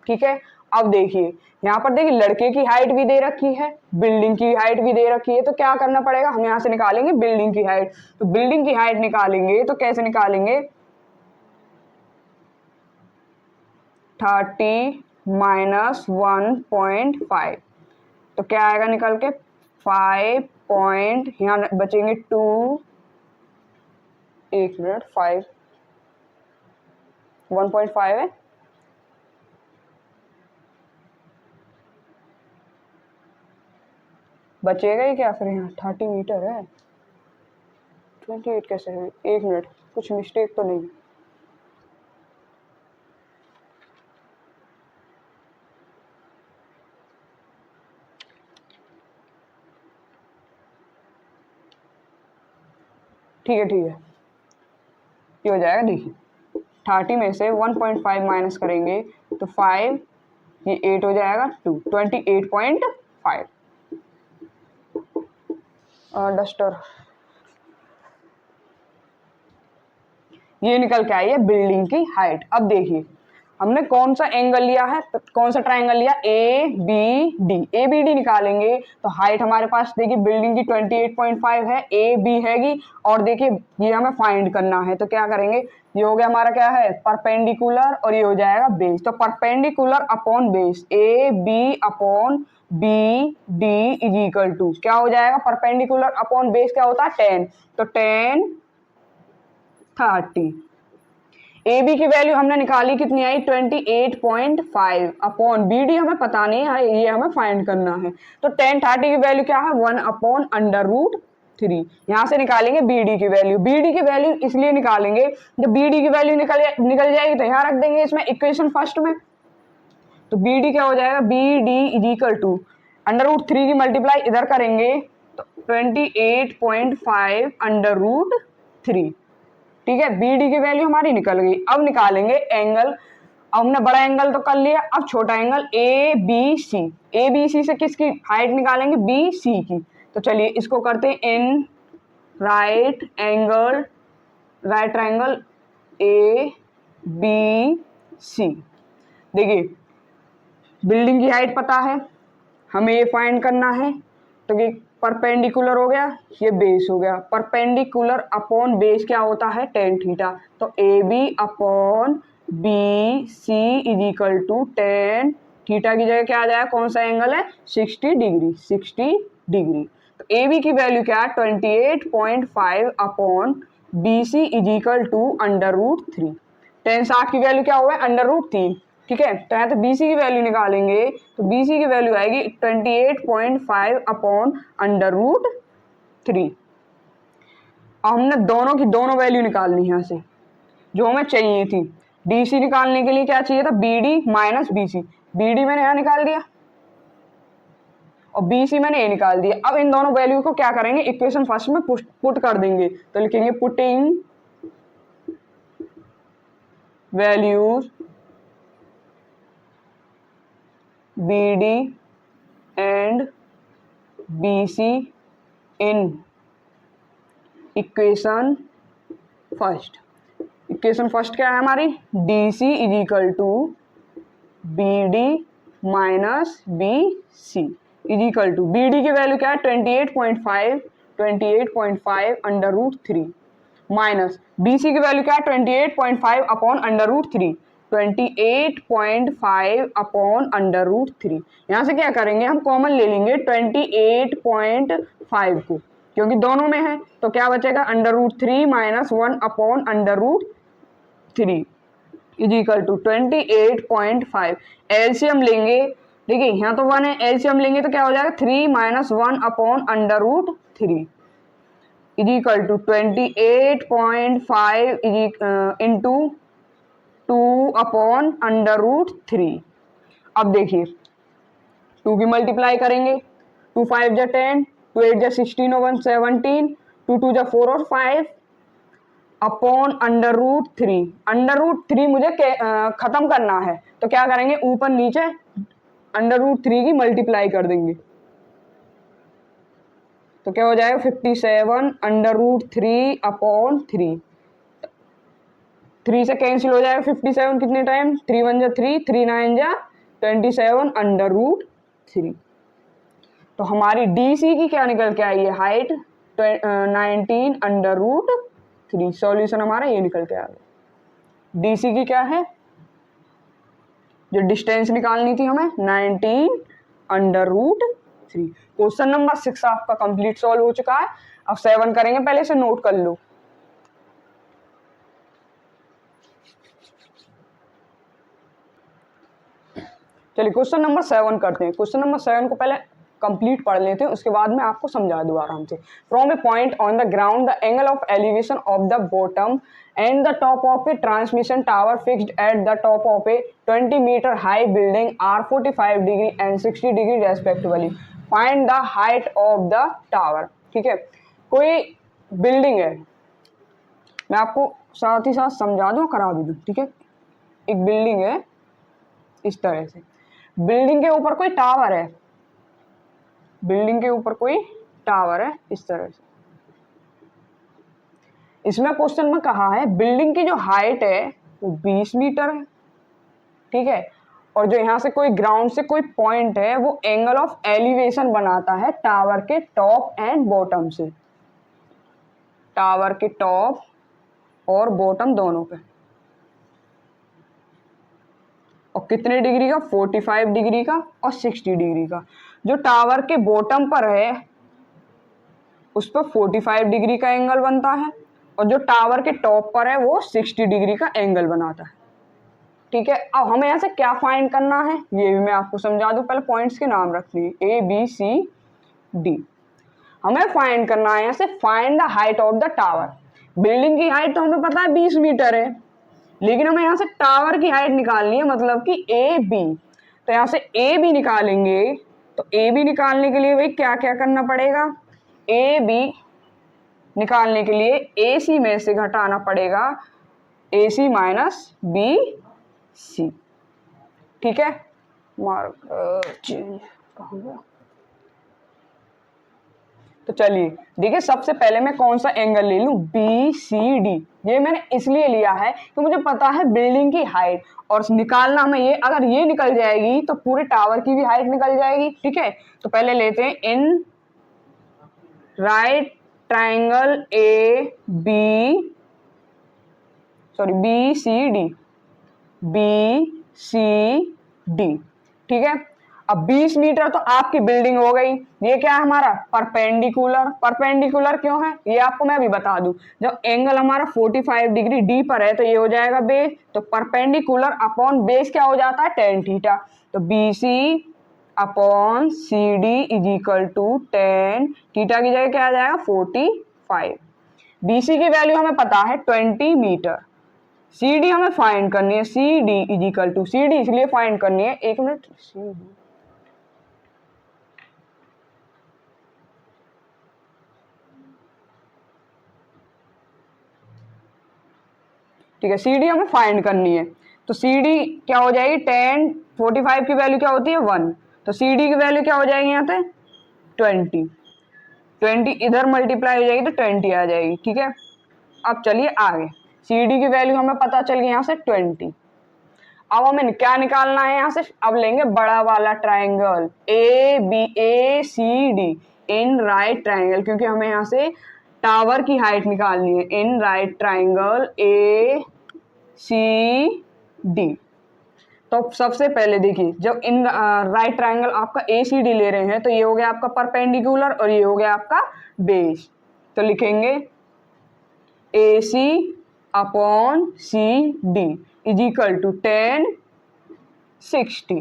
ठीक है। अब देखिए यहाँ पर देखिए लड़के की हाइट भी दे रखी है, बिल्डिंग की हाइट भी दे रखी है, तो क्या करना पड़ेगा, हम यहाँ से निकालेंगे बिल्डिंग की हाइट। तो बिल्डिंग की हाइट निकालेंगे तो कैसे निकालेंगे, 30 माइनस 1.5, तो क्या आएगा निकल के 5 पॉइंट, यहाँ बचेंगे 2, 1 मिनट, 5, 1.5 है, बचेगा ही क्या फिर, यहाँ 30 मीटर है, 28 कैसे है, 1 मिनट, कुछ मिस्टेक तो नहीं। ठीक है, ये हो जाएगा, देखिए 30 में से 1.5 माइनस करेंगे तो 5, ये 8 हो जाएगा, 28.5। डस्टर, ये निकल के आई है बिल्डिंग की हाइट। अब देखिए हमने कौन सा एंगल लिया है, कौन सा ट्राइंगल लिया, ABD निकालेंगे तो हाइट हमारे पास देखिए बिल्डिंग की 28.5 है, AB हैगी, और देखिए ये हमें फाइंड करना है। तो क्या करेंगे, ये हो गया हमारा क्या है, परपेंडिकुलर, और ये हो जाएगा बेस। तो perpendicular upon base, AB upon BD is equal to क्या हो जाएगा, परपेंडिकुलर अपॉन बेस क्या होता है, 10, तो 10 30। AB की वैल्यू हमने निकाली, कितनी आई, 28.5 अपॉन BD हमें पता नहीं है, ये हमें फाइंड करना है। तो 10 30 की वैल्यू क्या है, 1 अपॉन √3। यहाँ से निकालेंगे BD की वैल्यू। BD की वैल्यू इसलिए निकालेंगे, जब BD की वैल्यू निकल जाएगी तो यहाँ रख देंगे इसमें इक्वेशन फर्स्ट में। तो BD क्या हो जाएगा, BD इज इक्वल टू √3 की मल्टीप्लाई इधर करेंगे तो 28.5 √3, ठीक है। BD की वैल्यू हमारी निकल गई। अब निकालेंगे एंगल, अब हमने बड़ा एंगल तो कर लिया, अब छोटा एंगल ABC। ABC से किसकी हाइट निकालेंगे, BC की। तो चलिए इसको करते हैं, इन राइट ट्राइंगल ABC। देखिए बिल्डिंग की हाइट पता है, हमें ये फाइंड करना है, तो ये परपेंडिकुलर हो गया, ये बेस हो गया। परपेंडिकुलर अपॉन बेस क्या होता है, tan थीटा। तो AB upon BC is equal to tan theta की जगह क्या आ जाएगा, कौन सा एंगल है, 60 डिग्री, 60 डिग्री। तो AB की वैल्यू क्या है, 28.5 upon B C is equal to √3। Tan 60 की वैल्यू क्या हुआ है? √3। ठीक है, तो यहाँ तो बी सी की वैल्यू निकालेंगे तो बी सी की वैल्यू आएगी 28.5 अपॉन √3। अब हमने दोनों की दोनों वैल्यू निकालनी है यहाँ से जो हमें चाहिए थी। डी सी निकालने के लिए क्या चाहिए था? B D minus B C. B D मैंने यहाँ निकाल दिया और बी सी मैंने ये निकाल दिया। अब इन दोनों वैल्यू को क्या करेंगे? इक्वेशन फर्स्ट में पुट कर देंगे, तो लिखेंगे putting values B D and B C in equation first. Equation first क्या है हमारी? D C is equal to B D minus B C is equal to B D की वैल्यू क्या है? 28.5 √3 माइनस बी सी की value क्या है? 28.5 upon √3। 28.5 upon √3। यहाँ से क्या करेंगे? हम कॉमन ले लेंगे 28.5 को, क्योंकि दोनों में है, तो क्या बचेगा? √3 minus 1 upon √3 is equal to 28.5। LCM लेंगे, देखिए यहाँ तो 1 है, एलसीएम लेंगे तो क्या हो जाएगा? 3 minus 1 upon √3 is equal to 28.5 into 2 upon √3। अब देखिए 2 की मल्टीप्लाई करेंगे, 2 5 जा 10, 2 8 जा 16 और 1 17, 2 2 जा 4 और 5 अपॉन √3। √3 मुझे खत्म करना है, तो क्या करेंगे? ऊपर नीचे √3 की मल्टीप्लाई कर देंगे, तो क्या हो जाएगा? 57 √3 अपॉन 3। 3 से कैंसिल हो जाएगा 57 कितने टाइम? 3 1 जा 3, 3 9 जा 27 √3। तो हमारी डी सी की क्या निकल के आई है? हाइट 19 √3। सॉल्यूशन हमारा ये निकल के आ गया। डी सी की क्या है? जो डिस्टेंस निकालनी थी हमें 19 √3। क्वेश्चन नंबर 6 आपका कंप्लीट सॉल्व हो चुका है। अब 7 करेंगे, पहले से नोट कर लो। चलिए क्वेश्चन नंबर 7 करते हैं। क्वेश्चन नंबर 7 को पहले कंप्लीट पढ़ लेते हैं, उसके बाद मैं आपको समझा दूँ आराम से। From a point on the ground the angle of elevation of the bottom and the top of a transmission tower fixed at the top of a 20 metre high building are 45 degree and 60 degree respectively. Find the height of the tower. ठीक है, कोई building है, मैं आपको साथ ही साथ समझा दूँ, करा भी दूँ। ठीक है, एक बिल्डिंग है इस तरह से, बिल्डिंग के ऊपर कोई टावर है, बिल्डिंग के ऊपर कोई टावर है इस तरह से। इसमें क्वेश्चन में कहा है बिल्डिंग की जो हाइट है वो 20 मीटर है। ठीक है, और जो यहाँ से कोई ग्राउंड से कोई पॉइंट है वो एंगल ऑफ एलिवेशन बनाता है टावर के टॉप एंड बॉटम से, टावर के टॉप और बॉटम दोनों पे। और कितने डिग्री का? 45 डिग्री का और 60 डिग्री का। जो टावर के बॉटम पर है उस पर 45 डिग्री का एंगल बनता है, और जो टावर के टॉप पर है वो 60 डिग्री का एंगल बनाता है। ठीक है, अब हमें यहाँ से क्या फाइंड करना है ये भी मैं आपको समझा दूं। पहले पॉइंट्स के नाम रखिए, ए बी सी डी। हमें फाइंड करना है यहाँ से find the height of the tower. Building की हाइट तो हमें पता है 20 मीटर है, लेकिन हमें यहाँ से टावर की हाइट निकालनी है, मतलब कि ए बी। तो यहाँ से ए बी निकालेंगे, तो ए बी निकालने के लिए भाई क्या क्या करना पड़ेगा? ए बी निकालने के लिए ए सी में से घटाना पड़ेगा A C minus B C. ठीक है, मार्क चेंज कहाँ गया? तो चलिए देखिए, सबसे पहले मैं कौन सा एंगल ले लूं? B C D. ये मैंने इसलिए लिया है कि मुझे पता है बिल्डिंग की हाइट, और निकालना में ये, अगर ये निकल जाएगी तो पूरे टावर की भी हाइट निकल जाएगी। ठीक है, तो पहले लेते हैं in right triangle A B, sorry B C D, B C D. ठीक है, अब 20 मीटर तो आपकी बिल्डिंग हो गई। ये क्या है हमारा परपेंडिकुलर। परपेंडिकुलर क्यों है ये आपको मैं अभी बता दूं। जब एंगल हमारा 45 डिग्री डी पर है तो ये हो जाएगा बेस, तो परपेंडिकुलर अपॉन बेस क्या हो जाता है tan थीटा। तो BC upon CD is equal to tan theta की जगह क्या आ जाएगा 45। BC की वैल्यू हमें पता है 20 मीटर। CD हमें फाइंड करनी है, CD is equal to CD इसलिए फाइंड करनी है, एक मिनट, CD ठीक है, CD हमें फाइंड करनी है। तो CD क्या हो जाएगी tan 45 की वैल्यू क्या होती है 1, तो CD की वैल्यू क्या हो जाएगी यहाँ पे 20 इधर मल्टीप्लाई हो जाएगी तो 20 आ जाएगी। ठीक है, अब चलिए आगे। CD की वैल्यू हमें पता चल गई यहाँ से 20। अब हमें क्या निकालना है यहाँ से, अब लेंगे बड़ा वाला ट्राइंगल ABCD इन राइट ट्राइंगल, क्योंकि हमें यहाँ से टावर की हाइट निकालनी है। इन राइट ट्राइंगल ACD। तो सबसे पहले देखिए, जब इन राइट ट्राइंगल आपका ACD ले रहे हैं तो ये हो गया आपका परपेंडिकुलर और ये हो गया आपका बेस। तो लिखेंगे AC upon CD is equal to tan 60।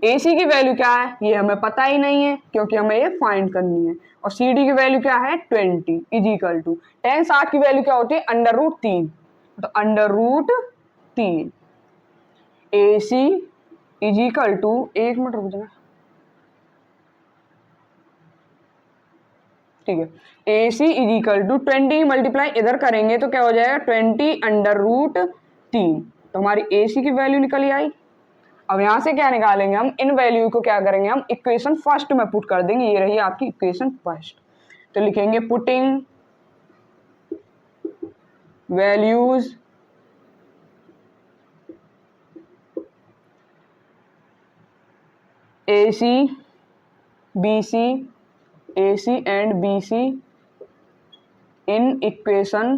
AC की वैल्यू क्या है ये हमें पता ही नहीं है क्योंकि हमें ये फाइंड करनी है, और CD की वैल्यू क्या है 20 इज इक्वल टू tan 60 की वैल्यू क्या होती है √3, तो √3 AC इज इक्वल टू, एक मिनट रुक जाना, ठीक है, AC is equal to 20 multiply इधर करेंगे तो क्या हो जाएगा 20 √3, तो हमारी AC की वैल्यू निकल आई। अब यहाँ से क्या निकालेंगे हम, इन वैल्यू को क्या करेंगे हम इक्वेशन फर्स्ट में पुट कर देंगे। ये रही आपकी इक्वेशन फर्स्ट। तो लिखेंगे putting values AC BC AC and BC in equation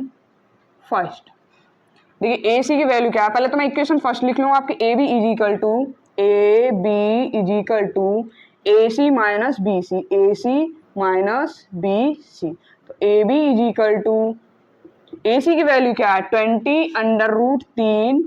first. देखिए AC की वैल्यू क्या है, पहले तो मैं इक्वेशन फर्स्ट लिख लूंगा आपकी AB is equal to AC minus BC, AC minus BC। तो AB is equal to AC की वैल्यू क्या है 20 √3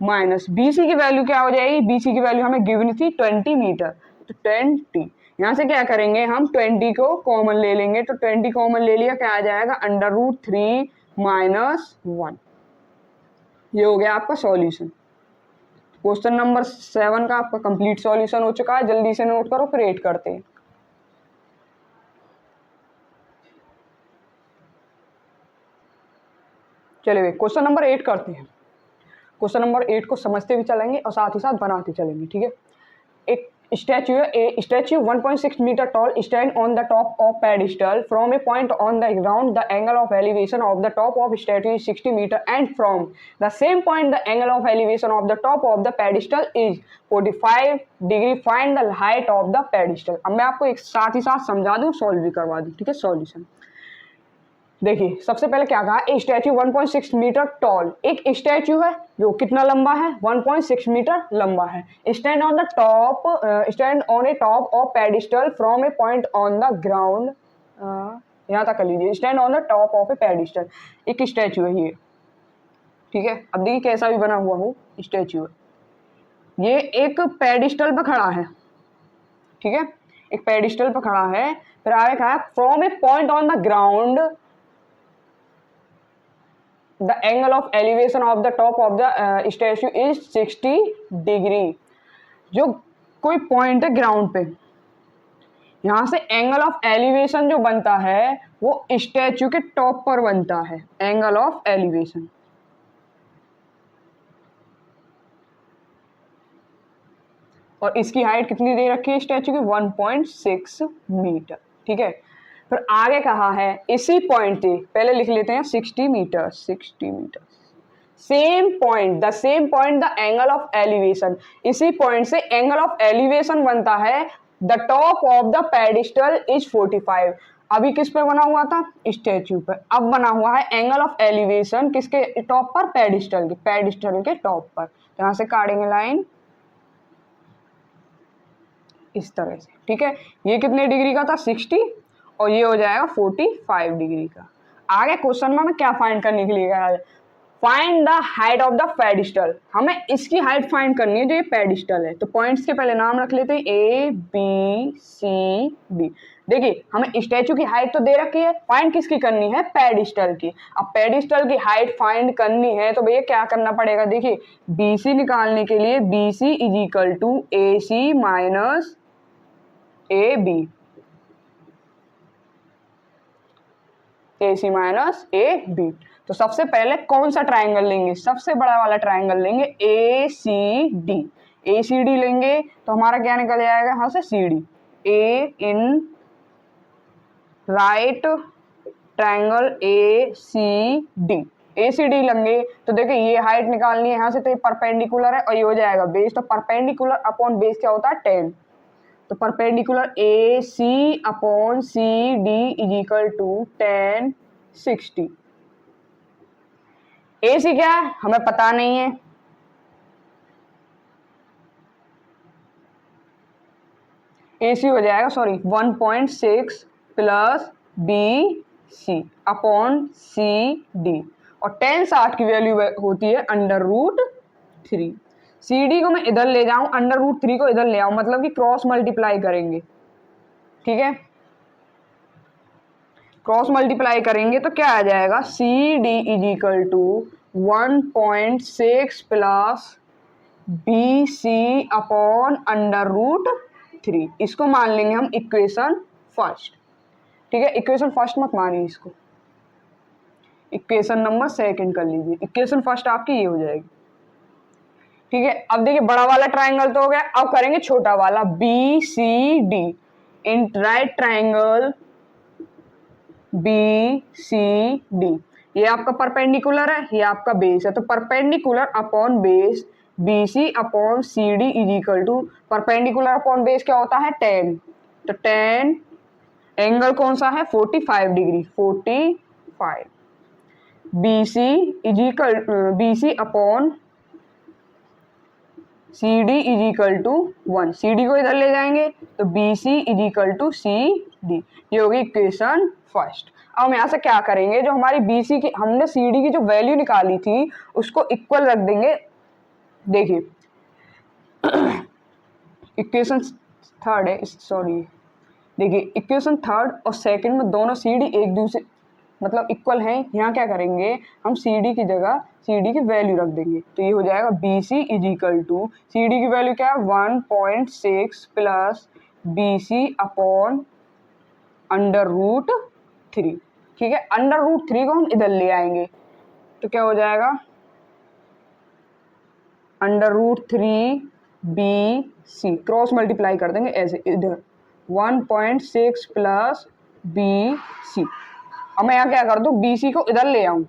माइनस BC की वैल्यू क्या हो जाएगी, BC की वैल्यू हमें गिवन थी 20 मीटर, तो 20। यहाँ से क्या करेंगे हम 20 को कॉमन ले लेंगे, तो 20 कॉमन ले लिया क्या आ जाएगा √3 माइनस 1। ये हो गया आपका सॉल्यूशन। क्वेश्चन नंबर 7 का आपका कंप्लीट सॉल्यूशन हो चुका है। जल्दी से नोट करो फिर 8 करते हैं। चलिए क्वेश्चन नंबर 8 करते हैं। क्वेश्चन नंबर 8 को समझते भी चलेंगे और साथ ही साथ बनाते चलेंगे। ठीक है, एक स्टैच्यू है, a statue 1.6 meter tall stand on the top of pedestal from a point on the ground the angle of elevation of the top of statue is 60 meter and from the same point the angle of elevation of the top of the pedestal is 45 degree, find the height of the pedestal. अब मैं आपको एक साथ ही साथ समझा दूं, solve भी करवा दूं। ठीक है, सॉल्यूशन देखिए, सबसे पहले क्या कहा, एक स्टैच्यू 1.6 मीटर टॉल, एक स्टैच्यू है जो कितना लंबा है 1.6 मीटर लंबा है, stand on the top, stand on A top of pedestal from a point on the ground, यहाँ तक कर लीजिए, stand on the top of A pedestal. एक स्टैच्यू है ये, ठीक है। अब देखिए कैसा भी बना हुआ हो स्टैच्यू है, ये एक पेडिस्टल पर खड़ा है, ठीक है, एक पेडिस्टल पर खड़ा है। फिर आगे कहा है from a point on the ground the angle of elevation of the top of the statue is 60 degree. जो कोई पॉइंट है ग्राउंड पे, यहाँ से एंगल ऑफ एलिवेशन जो बनता है वो स्टैच्यू के टॉप पर बनता है, एंगल ऑफ एलिवेशन। और इसकी हाइट कितनी दे रखी है स्टैच्यू की 1.6 मीटर। ठीक है, फिर आगे कहा है इसी पॉइंट से, पहले लिख लेते हैं 60 metre, 60 metre, same point, the same point the angle of elevation, इसी पॉइंट से एंगल ऑफ एलिवेशन बनता है the top of the pedestal is 45। अभी किस पे बना हुआ था स्टैच्यू पर, अब बना हुआ है एंगल ऑफ एलिवेशन किसके टॉप पर, पेडिस्टल के, पेडिस्टल के टॉप पर। तो यहाँ से काटेंगे लाइन, इस तरह से, ठीक है। ये कितने डिग्री का था 60 और ये हो जाएगा 45 डिग्री का। आगे क्वेश्चन में हमें क्या फाइंड करने के लिए कहा है, find the height of the pedestal, हमें इसकी हाइट फाइंड करनी है जो ये पेडिस्टल है। तो पॉइंट्स के पहले नाम रख लेते हैं A B C D। देखिए हमें स्टैचू की हाइट तो दे रखी है, फाइंड किसकी करनी है, पेडिस्टल की। अब पेडिस्टल की हाइट फाइंड करनी है तो भैया क्या करना पड़ेगा, देखिए BC निकालने के लिए BC is equal to AC minus AB, AC minus AB। तो सबसे पहले कौन सा ट्राइंगल लेंगे, सबसे बड़ा वाला ट्राइंगल लेंगे ACD। ACD लेंगे तो हमारा क्या निकल जाएगा यहाँ से CD। A in right triangle ACD, ACD लेंगे तो देखिए ये हाइट निकालनी है यहाँ से, तो ये परपेंडिकुलर है और ये हो जाएगा बेस। तो परपेंडिकुलर अपॉन बेस क्या होता है 10। तो perpendicular AC upon CD is equal to 10 60। AC क्या है हमें पता नहीं है, AC हो जाएगा 1.6 प्लस BC अपॉन CD और 10 60 की वैल्यू होती है √3। CD को मैं इधर ले जाऊं, √3 को इधर ले आऊं, मतलब कि क्रॉस मल्टीप्लाई करेंगे, ठीक है। क्रॉस मल्टीप्लाई करेंगे तो क्या आ जाएगा, CD is equal to 1.6 plus BC upon √3। इसको मान लेंगे हम इक्वेशन फर्स्ट, ठीक है। इक्वेशन फर्स्ट मत मानिए, इसको इक्वेशन नंबर सेकंड कर लीजिए। इक्वेशन फर्स्ट आपकी ये हो जाएगी, ठीक है। अब देखिए बड़ा वाला ट्राइंगल तो हो गया, अब करेंगे छोटा वाला BCD। इन राइट ट्राइंगल BCD, ये आपका परपेंडिकुलर है, ये आपका बेस है। तो perpendicular upon base BC upon CD is equal to, perpendicular upon base क्या होता है 10। तो 10 एंगल कौन सा है 45 degree, 45। BC upon CD is equal to 1। CD को इधर ले जाएंगे तो BC is equal to CD। ये होगी इक्वेशन फर्स्ट। अब हम यहाँ से क्या करेंगे, जो हमारी BC की हमने CD की जो वैल्यू निकाली थी उसको इक्वल रख देंगे। देखिए इक्वेशन थर्ड है, सॉरी, देखिए इक्वेशन थर्ड और सेकंड में दोनों CD एक दूसरे मतलब इक्वल हैं। यहाँ क्या करेंगे हम CD की जगह CD की वैल्यू रख देंगे, तो ये हो जाएगा BC is equal to, CD की वैल्यू क्या है 1.6 प्लस BC अपॉन √3, ठीक है। √3 को हम इधर ले आएंगे तो क्या हो जाएगा √3 BC, क्रॉस मल्टीप्लाई कर देंगे ऐसे इधर 1.6 प्लस BC। अब मैं यहाँ क्या कर दूँ, BC को इधर ले आऊँ,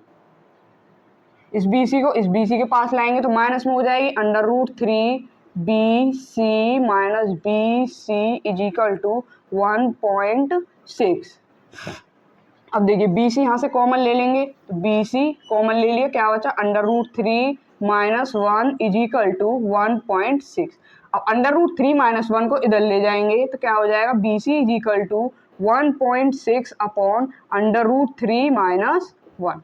इस BC के पास लाएंगे तो माइनस में हो जाएगी √3 BC minus BC is equal to 1.6। अब देखिए BC यहाँ से कॉमन ले लेंगे तो BC कॉमन ले लिया, क्या बचा √3 माइनस 1 इज इक्वल टू 1.6। अब √3 माइनस 1 को इधर ले जाएंगे तो क्या हो जाएगा BC is equal to 1.6 upon √3 minus 1।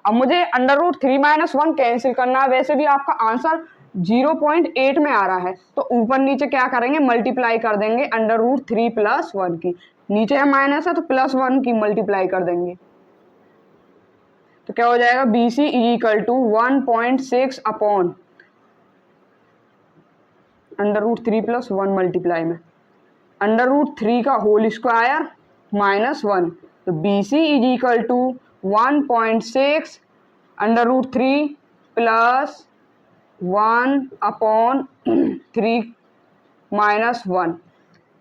अब मुझे √3 माइनस 1 कैंसिल करना है, वैसे भी आपका आंसर 0.8 में आ रहा है तो ऊपर नीचे क्या करेंगे मल्टीप्लाई कर देंगे √3 प्लस 1 की, नीचे है माइनस है तो प्लस 1 की मल्टीप्लाई कर देंगे तो क्या हो जाएगा BC is equal to 1.6 upon √3 plus 1 multiply में √3 का होल स्क्वायर माइनस 1, तो BC is equal to 1.6 √3 plus 1 upon 3 minus 1।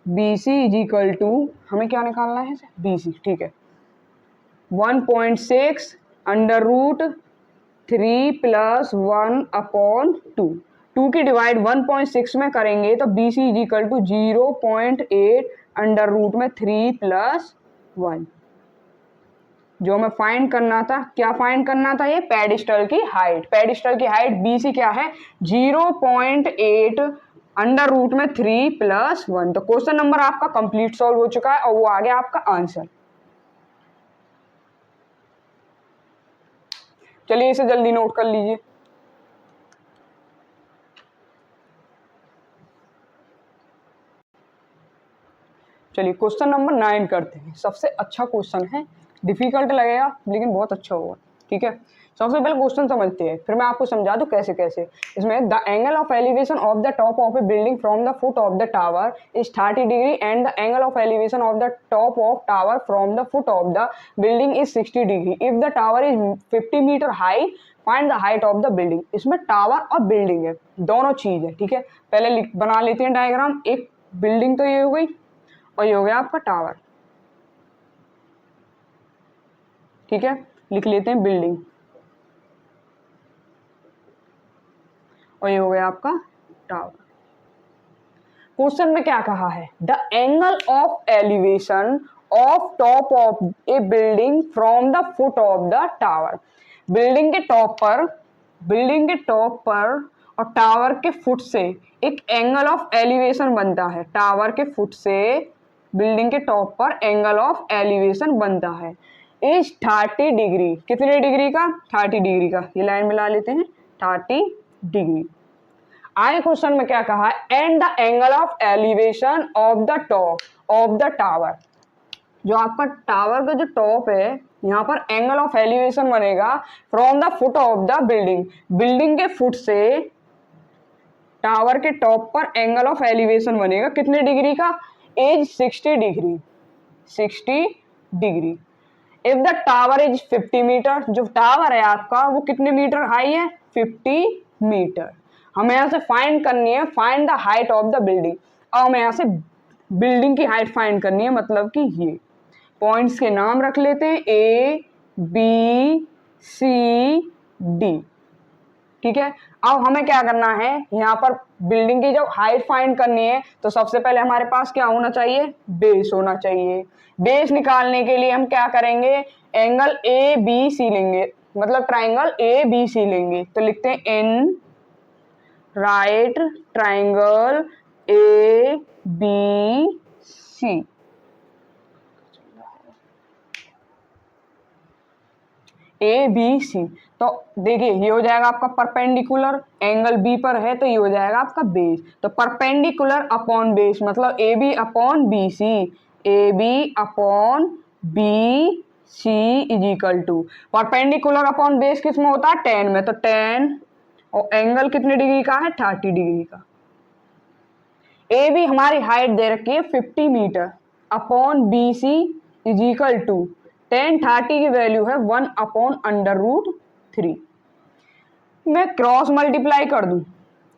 BC is equal to, हमें क्या निकालना है BC, ठीक है 1.6 √3 प्लस 1 अपॉन 2। 2 की डिवाइड 1.6 में करेंगे तो BC is equal to 0.8 √3 plus 1। जो हमें फाइंड करना था, क्या फाइंड करना था, ये पेडिस्टल की हाइट। पेडिस्टल की हाइट BC क्या है 0.8 अंडर रूट में 3+1। तो क्वेश्चन नंबर आपका कंप्लीट सॉल्व हो चुका है और वो आ गया आपका आंसर। चलिए इसे जल्दी नोट कर लीजिए। चलिए क्वेश्चन नंबर 9 करते हैं। सबसे अच्छा क्वेश्चन है, डिफिकल्ट लगेगा लेकिन बहुत अच्छा होगा, ठीक है। सबसे पहले क्वेश्चन समझते हैं, फिर मैं आपको समझा दूं कैसे कैसे। इसमें the angle of elevation of the top of a building from the foot of the tower is 30 degree and the angle of elevation of the top of tower from the foot of the building is 60 degree. If the tower is 50 metre high find the height of the building. इसमें tower और building है, दोनों चीज है, ठीक है। पहले बना लेते हैं डायग्राम। एक बिल्डिंग तो ये हो गई और ये हो गया आपका टावर, ठीक है। लिख लेते हैं बिल्डिंग और ये हो गया आपका टावर। क्वेश्चन में क्या कहा है, the angle of elevation of top of a building from the foot of the tower. Building के टॉप पर और टावर के फुट से एक एंगल ऑफ एलिवेशन बनता है। टावर के फुट से बिल्डिंग के टॉप पर एंगल ऑफ एलिवेशन बनता है इज 30 डिग्री। कितने डिग्री का? 30 डिग्री का। ये लाइन मिला लेते हैं, 30 डिग्री। आगे क्वेश्चन में क्या कहा है, and the angle of elevation of the top of the tower. जो आपका टावर का जो टॉप है, यहाँ पर एंगल ऑफ एलिवेशन बनेगा from the foot of the building. Building के फुट से टावर के टॉप पर एंगल ऑफ एलिवेशन बनेगा कितने डिग्री का? Is 60 degree, 60 degree. If the tower is 50 metre, जो टावर है आपका वो कितने मीटर हाई है? 50 मीटर। हमें यहाँ से फाइंड करनी है, find the height of the building. और हमें यहाँ से बिल्डिंग की हाइट फाइंड करनी है, मतलब कि ये पॉइंट्स के नाम रख लेते हैं, ए बी सी डी, ठीक है। अब हमें क्या करना है, यहाँ पर बिल्डिंग की जब हाइट फाइंड करनी है तो सबसे पहले हमारे पास क्या होना चाहिए? बेस होना चाहिए। बेस निकालने के लिए हम क्या करेंगे? एंगल ए बी सी लेंगे, मतलब ट्राइंगल ए बी सी लेंगे। तो लिखते हैं in right triangle A B C. A B C, तो देखिए ये हो जाएगा आपका परपेंडिकुलर, एंगल बी पर है तो ये हो जाएगा आपका बेस। तो परपेंडिकुलर अपॉन बेस मतलब A B upon B C, A B upon B C is equal to perpendicular upon base किस में होता है? 10 में। तो 10 और एंगल कितने डिग्री का है? 30 डिग्री का। ए बी हमारी हाइट दे रखी है 50 metre upon B C is equal to 10, 30 की वैल्यू है 1/√3। मैं क्रॉस मल्टीप्लाई कर दूं,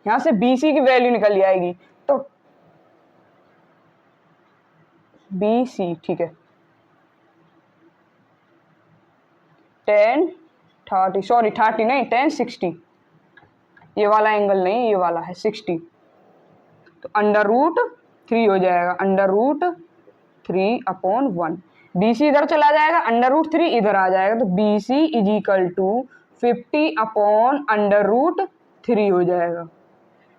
यहां से BC की वैल्यू निकल जाएगी, तो BC, ठीक है, 10, 30, सॉरी 30 नहीं, 10, 60, ये वाला एंगल नहीं, ये वाला है 60। तो √3 हो जाएगा, √3/1। BC इधर चला जाएगा, √3 इधर आ जाएगा, तो BC इज इक्वल टू 50/√3 हो जाएगा।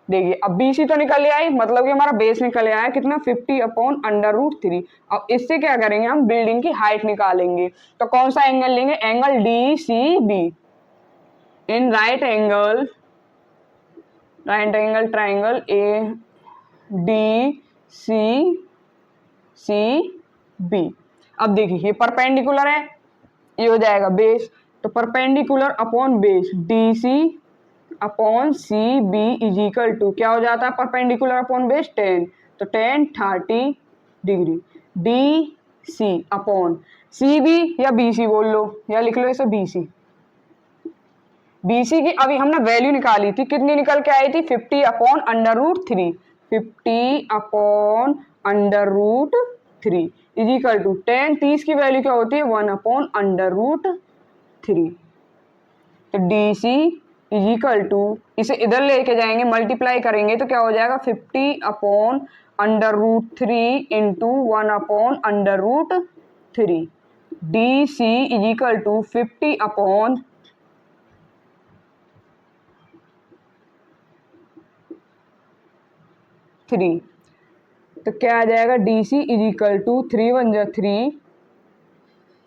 देखिए अब BC तो निकल आई, मतलब कि हमारा बेस निकल आया कितना? 50/√3। अब इससे क्या करेंगे, हम बिल्डिंग की हाइट निकालेंगे। तो कौन सा एंगल लेंगे? Angle DCB। इन राइट एंगल ट्राइंगल ADCCB। अब देखिए ये परपेंडिकुलर है, ये हो जाएगा बेस, तो perpendicular upon base DC/CB is equal to क्या हो जाता है? परपेंडिकुलर अपॉन बेस 10, तो 10, 30 डिग्री। DC अपॉन CB या BC बोल लो, या लिख लो इसे BC। BC की अभी हमने वैल्यू निकाली थी, कितनी निकल के आई थी? 50/√3, 50/√3 इज इक्वल टू 10, 30 की वैल्यू क्या होती है? 1/√3। तो DC इज इक्वल टू, इसे इधर लेके जाएंगे, मल्टीप्लाई करेंगे तो क्या हो जाएगा? 50/√3 into 1/√3। DC is equal to 50/, 3। तो क्या आ जाएगा, D C is equal to 3 1 जा 3,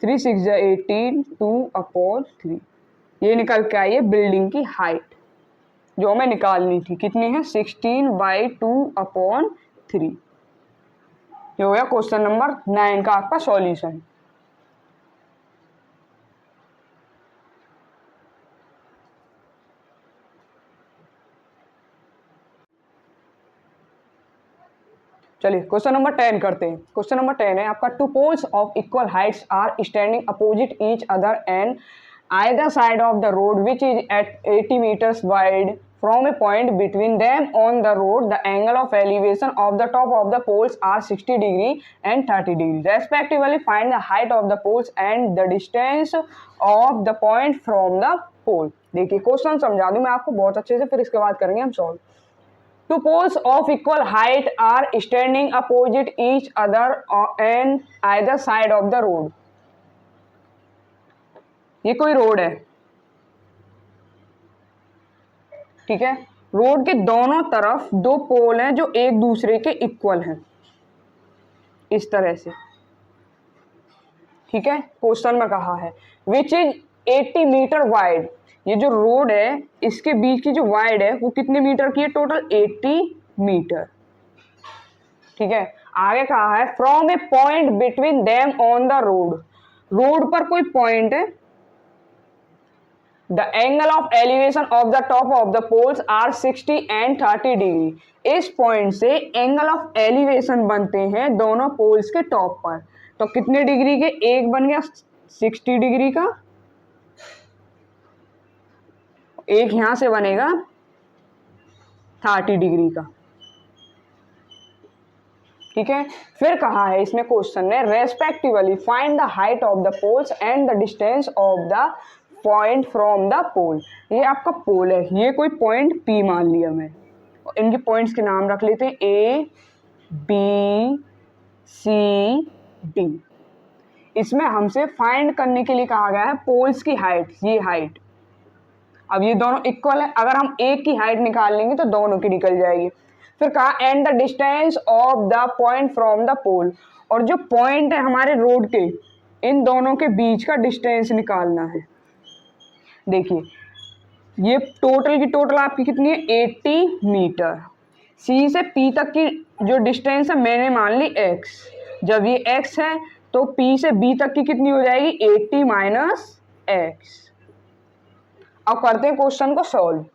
3 6 जा 18, 2/3। ये निकल के आई है बिल्डिंग की हाइट जो हमें निकालनी थी, कितनी है 16/2/3। ये हो गया क्वेश्चन नंबर 9 का आपका सॉल्यूशन। चलिए क्वेश्चन नंबर 10 करते हैं। क्वेश्चन नंबर 10 है आपका, two poles of equal heights are standing opposite each other and either side of the road which is at 80 meters wide. From a point between them on the road, the angle of elevation of the top of the poles are 60 degree and 30 degree respectively. Find the height of the poles and the distance of the point from the pole. देखिए question समझा दूं मैं आपको बहुत अच्छे से, फिर इसके बाद करेंगे हम solve. Two poles of equal height are standing opposite each other on either side of the road. ये कोई रोड है, ठीक है। रोड के दोनों तरफ दो पोल हैं जो एक दूसरे के इक्वल हैं, इस तरह से, ठीक है। क्वेश्चन में कहा है विच इज 80 मीटर वाइड। ये जो रोड है इसके बीच की जो वाइड है वो कितने मीटर की है, टोटल 80 मीटर, ठीक है। आगे कहा है from a point between them on the road. Road पर कोई पॉइंट है, The angle of elevation of the top of the poles are 60 and 30 degree। इस पॉइंट से एंगल ऑफ एलिवेशन बनते हैं दोनों पोल्स के टॉप पर। तो कितने डिग्री के, एक बन गया 60 डिग्री का, एक यहां से बनेगा 30 डिग्री का, ठीक है। फिर कहा है इसमें क्वेश्चन ने respectively find the height of the poles and the distance of the point from the pole. ये आपका पोल है, ये कोई पॉइंट पी मान लिया मैं, इनके पॉइंट्स के नाम रख लेते हैं ए बी सी डी। इसमें हमसे फाइंड करने के लिए कहा गया है पोल्स की हाइट, ये हाइट। अब ये दोनों इक्वल है, अगर हम एक की हाइट निकाल लेंगे तो दोनों की निकल जाएगी। फिर कहा and the distance of the point from the pole, और जो पॉइंट है हमारे रोड के, इन दोनों के बीच का डिस्टेंस निकालना है। देखिए ये टोटल की टोटल आपकी कितनी है 80 मीटर। सी से पी तक की जो डिस्टेंस है मैंने मान ली x, जब ये x है तो पी से बी तक की कितनी हो जाएगी 80 माइनस x। अब करते हैं क्वेश्चन को सॉल्व।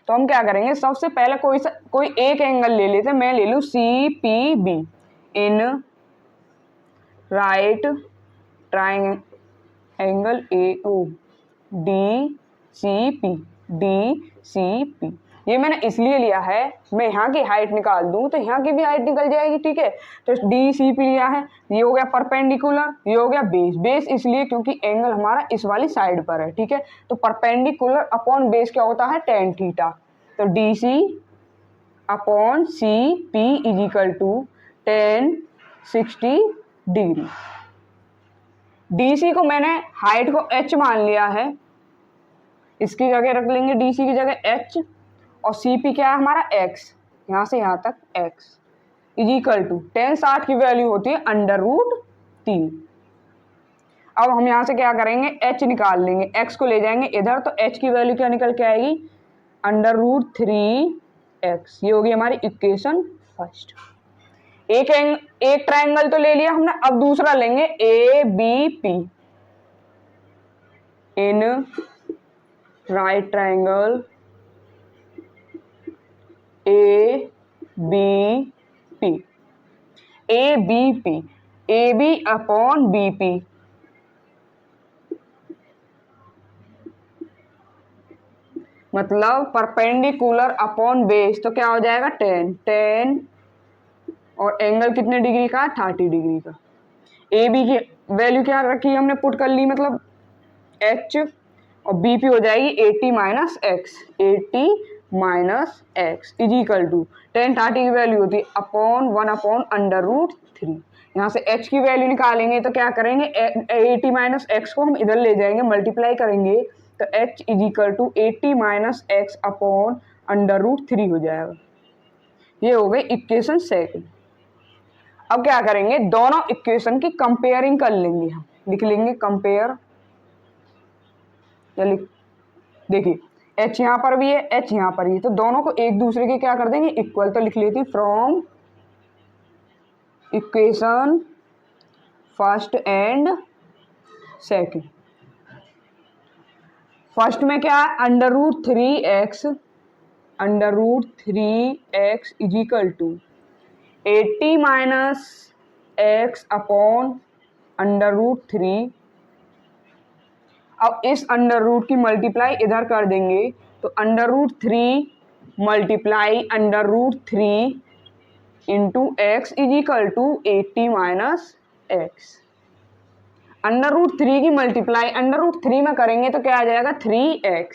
तो हम क्या करेंगे, सबसे पहले कोई एक एंगल ले लेते हैं। मैं ले लूँ C P B in right triangle A O D C P. ये मैंने इसलिए लिया है, मैं यहाँ की हाइट निकाल दूँ तो यहाँ की भी हाइट निकल जाएगी, ठीक है। तो डी सी पी लिया है, ये हो गया परपेंडिकुलर, ये हो गया बेस। बेस इसलिए क्योंकि एंगल हमारा इस वाली साइड पर है, ठीक है। तो परपेंडिकुलर अपॉन बेस क्या होता है, टेन थीटा। तो D C upon C P is equal to 1060 degree. D C को मैंने हाइट को h मान लिया है, इसकी जगह रख लेंगे डी सी की जगह h, और सी पी क्या है हमारा x, यहाँ से यहाँ तक x इज इक्वल टू 1060 की वैल्यू होती है √3। अब हम यहाँ से क्या करेंगे, h निकाल लेंगे, x को ले जाएंगे इधर, तो h की वैल्यू क्या निकल के आएगी √3x। ये होगी हमारी इक्वेशन फर्स्ट। एक ट्रायंगल तो ले लिया हमने, अब दूसरा लेंगे A B P in right triangle A B P. A B P, A B upon B P, मतलब परपेंडिकुलर अपॉन बेस, तो क्या हो जाएगा 10 और एंगल कितने डिग्री का, 30 डिग्री का। ए बी की वैल्यू क्या रखी हमने, पुट कर ली, मतलब h, और बी पी हो जाएगी 80 minus x, 80 minus x is equal to 1030 की वैल्यू होती है अपॉन 1/√3। यहाँ से h की वैल्यू निकालेंगे तो क्या करेंगे, 80 माइनस एक्स को हम इधर ले जाएंगे, मल्टीप्लाई करेंगे तो h is equal to 80 minus x upon √3 हो जाएगा। ये हो गई इक्वेशन सेकंड। अब क्या करेंगे, दोनों इक्वेशन की कंपेयरिंग कर लेंगे हम। लिख लेंगे कंपेयर, देखिए एच यहाँ पर भी है, एच यहाँ पर भी है, तो दोनों को एक दूसरे के क्या कर देंगे, इक्वल। तो लिख लेती from equation first and second. First में क्या है, √3x is equal to 80 minus x upon √3। अब इस अंडर रूट की मल्टीप्लाई इधर कर देंगे, तो √3 multiply √3 into x is equal to 80 minus x. √3 की मल्टीप्लाई √3 में करेंगे तो क्या आ जाएगा, 3x।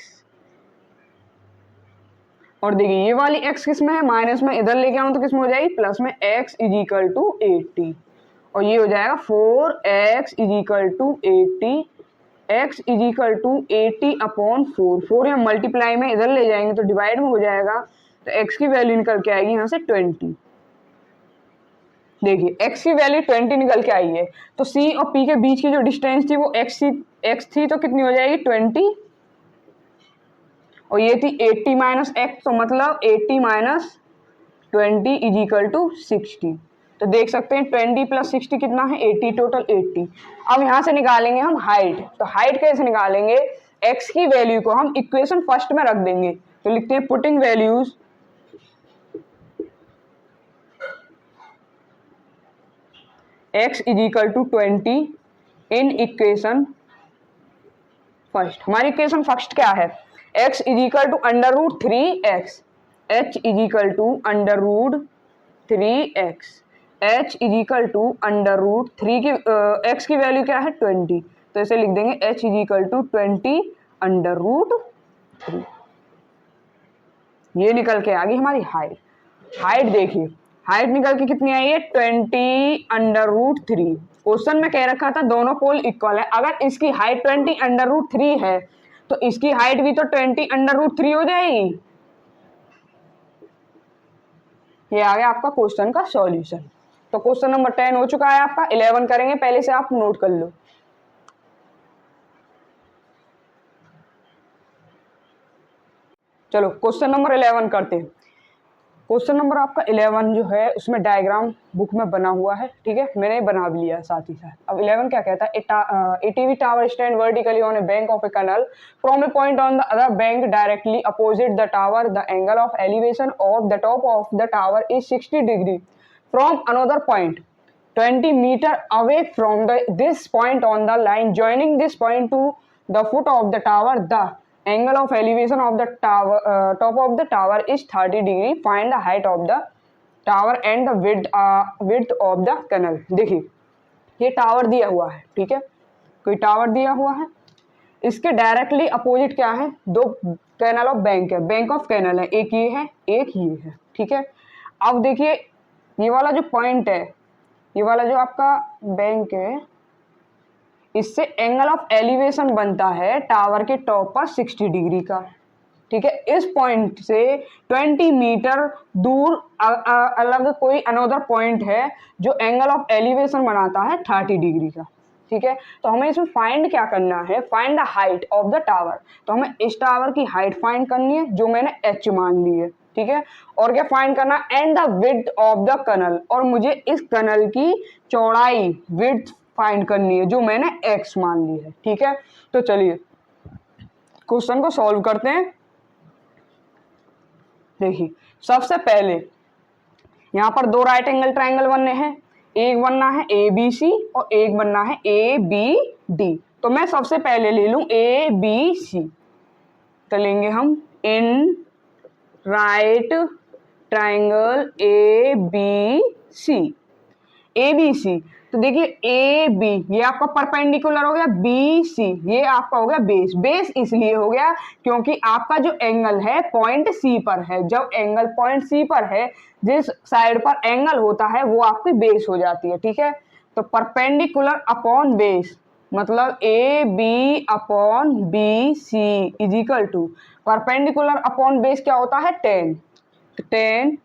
और देखिए ये वाली x किस में है, माइनस में, इधर लेके आऊं तो किस में हो जाएगी, प्लस में, x इज इक्वल टू 80। और ये हो जाएगा 4x is equal to 80, x is equal to 80 upon 4। 4 यहाँ मल्टीप्लाई में इधर ले जाएंगे तो डिवाइड में हो जाएगा, तो x की वैल्यू निकल के आएगी यहाँ से 20। देखिए x की वैल्यू 20 निकल के आई है, तो c और p के बीच की जो डिस्टेंस थी वो x थी, तो कितनी हो जाएगी 20, और ये थी 80 माइनस एक्स, तो मतलब 80 माइनस 20 इज इक्वल टू 60। तो देख सकते हैं 20 प्लस 60 कितना है, 80, टोटल 80। अब यहाँ से निकालेंगे हम हाइट। तो हाइट कैसे निकालेंगे, x की वैल्यू को हम इक्वेशन फर्स्ट में रख देंगे। तो लिखते हैं putting values x is equal to 20 in equation first. हमारी इक्वेशन फर्स्ट क्या है, x is equal to √3x, h is equal to √3x, h is equal to √3 की x की वैल्यू क्या है 20, तो इसे लिख देंगे h इज इक्वल टू 20 √3। ये निकल के आ गई हमारी हाइट। हाइट देखिए, हाइट निकल के कितनी आई है, 20 √3। क्वेश्चन में कह रखा था दोनों पोल इक्वल है, अगर इसकी हाइट 20 √3 है तो इसकी हाइट भी तो 20 √3 हो जाएगी। ये आ गया आपका क्वेश्चन का सॉल्यूशन। तो क्वेश्चन नंबर 10 हो चुका है आपका। 11 करेंगे, पहले से आप नोट कर लो। चलो क्वेश्चन नंबर 11 करते हैं। क्वेश्चन नंबर आपका 11 जो है उसमें डायग्राम बुक में बना हुआ है, ठीक है, मैंने बना भी लिया साथ ही साथ। अब 11 क्या कहता है, ATV tower stand vertically on a bank of a canal from a point on the other bank directly opposite the tower, the angle of elevation of the top of the tower is 60 degree from another point 20 meter away from this point on the line joining this point to the foot of the tower. The angle of elevation of the tower top of the tower is 30 degree. Find the height of the tower and the width of the canal. देखिए ये tower दिया हुआ है, ठीक है, कोई tower दिया हुआ है, इसके डायरेक्टली अपोजिट क्या है, दो कैनल ऑफ बैंक है, बैंक ऑफ कैनल है, एक ये है एक ये है, ठीक है। अब देखिए ये वाला जो पॉइंट है, ये वाला जो आपका बैंक है, इससे एंगल ऑफ एलिवेशन बनता है टावर के टॉप पर 60 डिग्री का, ठीक है। इस पॉइंट से 20 मीटर दूर अलग कोई अनदर पॉइंट है जो एंगल ऑफ एलिवेशन बनाता है 30 डिग्री का, ठीक है। तो हमें इसमें फाइंड क्या करना है, find the height of the tower. तो हमें इस टावर की हाइट फाइंड करनी है जो मैंने h मान ली है, ठीक है। और क्या फाइंड करना, and the width of the canal, और मुझे इस कनल की चौड़ाई विड्थ फाइंड करनी है जो मैंने x मान ली है, ठीक है। तो चलिए क्वेश्चन को सॉल्व करते हैं। देखिए सबसे पहले यहाँ पर दो राइट एंगल ट्राइंगल बनने हैं, एक बनना है ABC और एक बनना है ABD। तो मैं सबसे पहले ले लूं ABC। तो लेंगे हम इन राइट ट्राइंगल ABC। तो देखिए AB ये आपका परपेंडिकुलर हो गया, BC ये आपका हो गया बेस। बेस इसलिए हो गया क्योंकि आपका जो एंगल है पॉइंट C पर है। जब एंगल पॉइंट C पर है, जिस साइड पर एंगल होता है वो आपकी बेस हो जाती है, ठीक है। तो परपेंडिकुलर अपॉन बेस मतलब AB upon BC is equal to perpendicular upon base क्या होता है 10। 10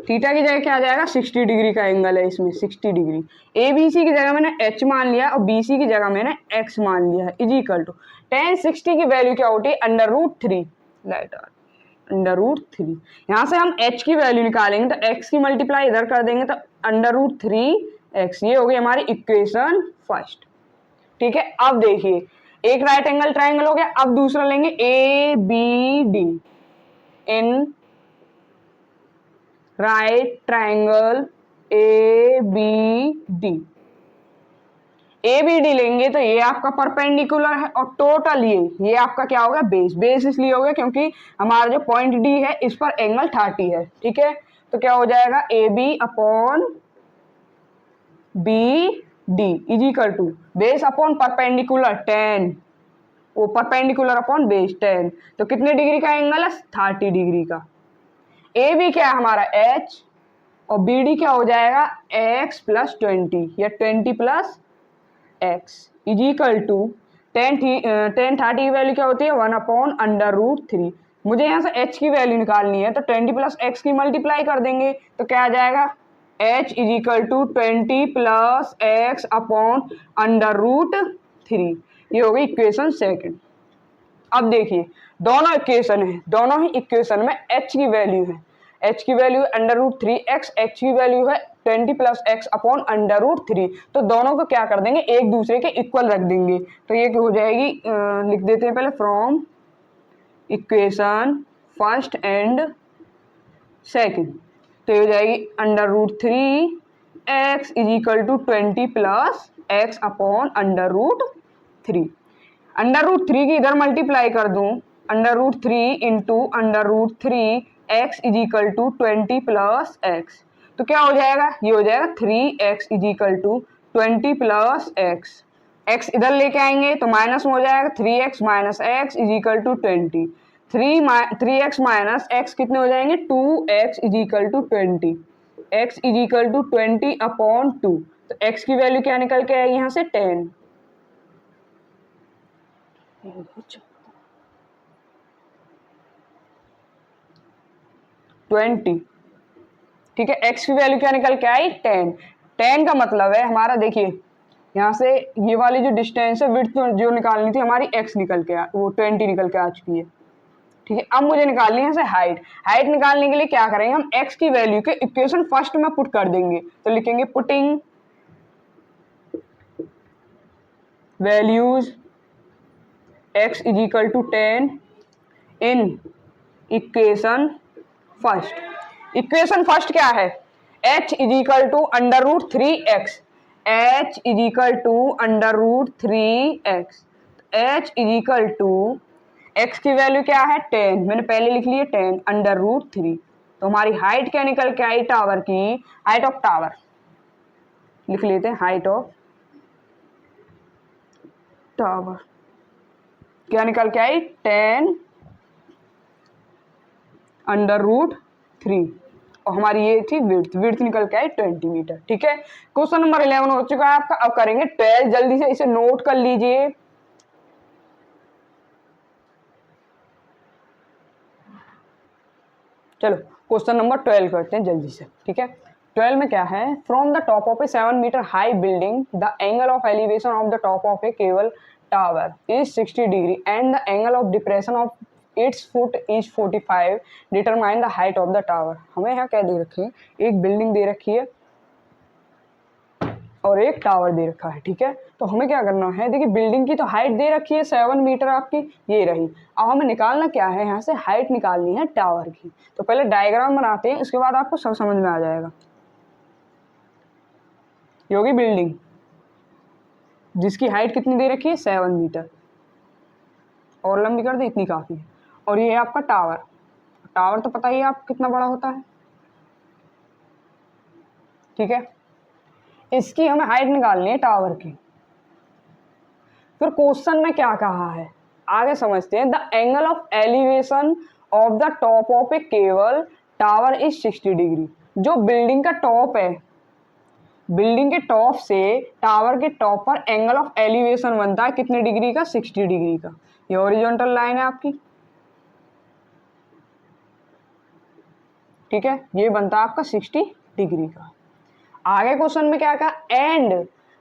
थीटा की जगह क्या आ जाएगा, 60 डिग्री का एंगल है इसमें, 60 डिग्री। ए बी सी की जगह मैंने एच मान लिया और बी सी की जगह मैंने एक्स मान लिया है, इज इक्वल टू tan 60 की वैल्यू क्या होती है, √3, √3। यहाँ से हम h की वैल्यू निकालेंगे तो x की मल्टीप्लाई इधर कर देंगे तो √3x, ये हो गई हमारी इक्वेशन फर्स्ट। ठीक है, अब देखिए एक राइट एंगल ट्राइंगल हो गया, अब दूसरा लेंगे A B D in right triangle A B D. A B D लेंगे तो ये आपका परपेंडिकुलर है और टोटल ये आपका क्या होगा, बेस। बेस इसलिए हो गया क्योंकि हमारा जो पॉइंट डी है इस पर एंगल 30 है। ठीक है, तो क्या हो जाएगा, A B upon B D is equal to base upon perpendicular 10, वो परपेंडिकुलर अपॉन बेस 10, तो कितने डिग्री का एंगल है, 30 डिग्री का। ए बी क्या है हमारा h और बी डी क्या हो जाएगा, x प्लस 20 या 20 plus x is equal to tan 30 की वैल्यू क्या होती है, 1/√3। मुझे यहाँ से h की वैल्यू निकालनी है तो 20 प्लस x की मल्टीप्लाई कर देंगे तो क्या आ जाएगा, h is equal to 20 plus x upon √3। ये हो गई इक्वेशन सेकंड। अब देखिए दोनों इक्वेशन है, दोनों ही इक्वेशन में h की वैल्यू है, h की वैल्यू है √3x, h की वैल्यू है 20 प्लस x अपॉन √3। तो दोनों को क्या कर देंगे, एक दूसरे के इक्वल रख देंगे, तो ये हो जाएगी, लिख देते हैं पहले, from equation first and second, तो ये हो जाएगी √3x is equal to 20 plus x upon √3। √3 की इधर मल्टीप्लाई कर दूं, √3 into √3 x is equal to 20 plus x, तो क्या हो जाएगा, ये हो जाएगा 3x is equal to 20 plus x इधर लेके आएंगे तो माइनस में हो जाएगा, 3x minus x is equal to 20, 3x minus x कितने हो जाएंगे, 2x is equal to 20, x is equal to 20 upon 2, तो x की वैल्यू क्या निकल के आएगी यहाँ से 10। 20। ठीक है, x की वैल्यू क्या निकल के आई, 10। 10 का मतलब है हमारा, देखिए यहाँ से ये वाली जो डिस्टेंस है, विड्थ जो निकालनी थी हमारी, x निकल के वो 20 निकल के आ चुकी है। ठीक है, अब मुझे निकालनी है यहाँ से हाइट। हाइट निकालने के लिए क्या करेंगे, हम x की वैल्यू के इक्वेशन फर्स्ट में पुट कर देंगे, तो लिखेंगे putting values x is equal to 10 in equation first. Equation first क्या है, h is equal to √3x, h is equal to √3x, h is equal to x की वैल्यू क्या है, 10, मैंने पहले लिख लिया 10 √3। तो हमारी हाइट क्या निकल के आई, टावर की हाइट ऑफ टावर लिख लेते हैं, हाइट ऑफ टावर क्या निकल के आई, 10 √3, और हमारी ये थी विड्थ निकल के आई 20 मीटर। ठीक है, क्वेश्चन नंबर 11 हो चुका है आपका। अब करेंगे 12, जल्दी से इसे नोट कर लीजिए। चलो क्वेश्चन नंबर 12 करते हैं जल्दी से। ठीक है, 12 में क्या है, from the top of a 7 metre high building the angle of elevation of the top of a cable tower is 60 degree and the angle of depression of its foot is 45, determine the height of the tower. हमें यहाँ क्या दे रखी है, एक building दे रखी है और एक टावर दे रखा है। ठीक है, तो हमें क्या करना है, देखिए बिल्डिंग की तो हाइट दे रखी है 7 मीटर आपकी, ये रही। अब हमें निकालना क्या है, यहाँ से हाइट निकालनी है टावर की। तो पहले डायग्राम बनाते हैं, उसके बाद आपको सब समझ में आ जाएगा। ये होगी बिल्डिंग जिसकी हाइट कितनी दे रखी है, 7 मीटर, और लंबी कर दे इतनी काफ़ी है। और ये है आपका टावर। टावर तो पता ही है आप कितना बड़ा होता है। ठीक है, इसकी हमें हाइट निकालनी है टावर की। फिर क्वेश्चन में क्या कहा है आगे समझते हैं। The angle of elevation of the top of a cable tower is 60 degree. जो बिल्डिंग का टॉप है, बिल्डिंग के टॉप से टावर के टॉप पर एंगल ऑफ एलिवेशन बनता है कितने डिग्री का, 60 डिग्री का। ये हॉरिजॉन्टल लाइन है आपकी। ठीक है, ये बनता है आपका 60 डिग्री का। आगे क्वेश्चन में क्या कहा, and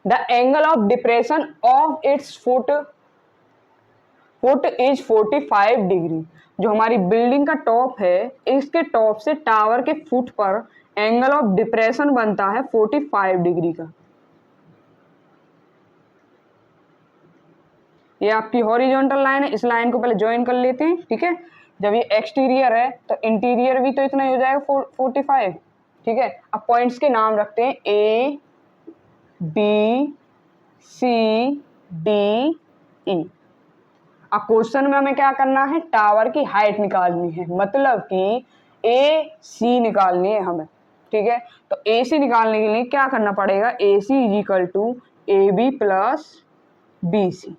the angle of depression of its foot is 45 degree. जो हमारी बिल्डिंग का टॉप है, इसके टॉप से टावर के फुट पर एंगल ऑफ डिप्रेशन बनता है 45 डिग्री का। ये आपकी हॉरिजॉन्टल लाइन है, इस लाइन को पहले ज्वाइन कर लेते हैं। ठीक है, जब ये एक्सटीरियर है तो इंटीरियर भी तो इतना ही हो जाएगा 45। ठीक है, अब पॉइंट्स के नाम रखते हैं A B C D E. अब क्वेश्चन में हमें क्या करना है, टावर की हाइट निकालनी है, मतलब कि ए सी निकालनी है हमें। ठीक है, तो ए सी निकालने के लिए क्या करना पड़ेगा, A C is equal to A B plus B C.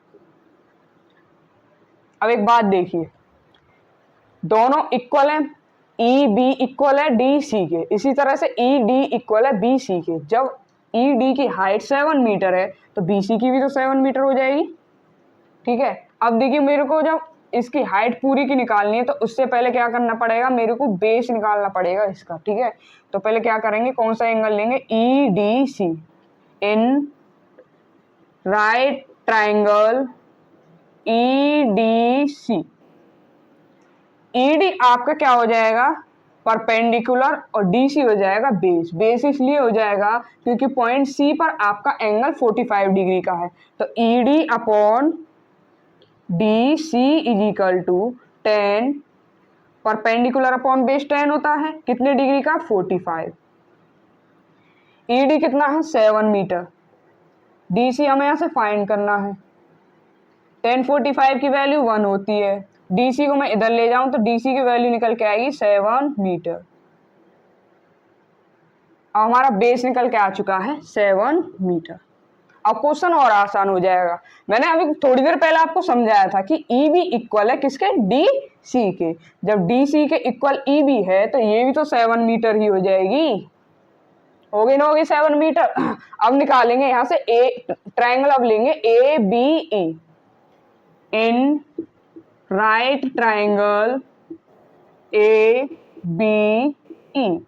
अब एक बात देखिए, दोनों इक्वल है, ई बी इक्वल है डी सी के, इसी तरह से ई डी इक्वल है बी सी के। जब ई डी की हाइट 7 मीटर है तो बी सी की भी तो 7 मीटर हो जाएगी। ठीक है, अब देखिए मेरे को जब इसकी हाइट पूरी की निकालनी है तो उससे पहले क्या करना पड़ेगा, मेरे को बेस निकालना पड़ेगा इसका। ठीक है, तो पहले क्या करेंगे, कौन सा एंगल लेंगे, E D C in right triangle E D C. E D आपका क्या हो जाएगा, परपेंडिकुलर, और डी सी हो जाएगा बेस। बेस इसलिए हो जाएगा क्योंकि पॉइंट सी पर आपका एंगल 45 डिग्री का है। तो E D upon D C is equal to 10, perpendicular upon base 10 होता है, कितने डिग्री का, 45। ई डी कितना है, 7 मीटर। डी सी हमें यहाँ से फाइंड करना है। 10 45 की वैल्यू 1 होती है, डी सी को मैं इधर ले जाऊं तो डी सी की वैल्यू निकल के आएगी 7 मीटर। अब हमारा बेस निकल के आ चुका है 7 मीटर। अब क्वेश्चन और आसान हो जाएगा। मैंने अभी थोड़ी देर पहले आपको समझाया था कि ई बी इक्वल है किसके, डी सी के। जब डी सी के इक्वल ई बी है तो ये भी तो 7 मीटर ही हो जाएगी, होगी ना, होगी 7 मीटर। अब निकालेंगे यहाँ से ए ट्राइंगल, अब लेंगे A B E in right triangle A B E.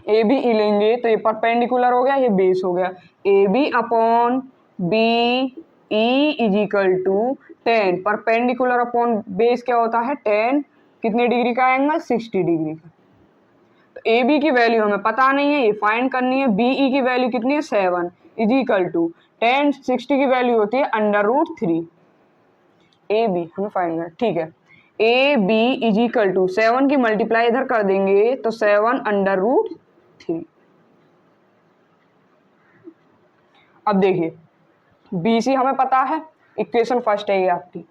A B E लेंगे तो ये परपेंडिकुलर हो गया, ये बेस हो गया। A B upon B E is equal to 10, perpendicular upon base क्या होता है 10, कितने डिग्री का एंगल, 60 डिग्री का। तो ए बी की वैल्यू हमें पता नहीं है, ये फाइंड करनी है। बी ई की वैल्यू कितनी है, 7 इज इक्वल टू 10, 60 की वैल्यू होती है √3। ए बी हमें फाइंड करना, ठीक है। A B is equal to 7 की मल्टीप्लाई इधर कर देंगे तो 7 √3। अब देखिए बी सी हमें पता है, इक्वेशन फर्स्ट है ये आपकी।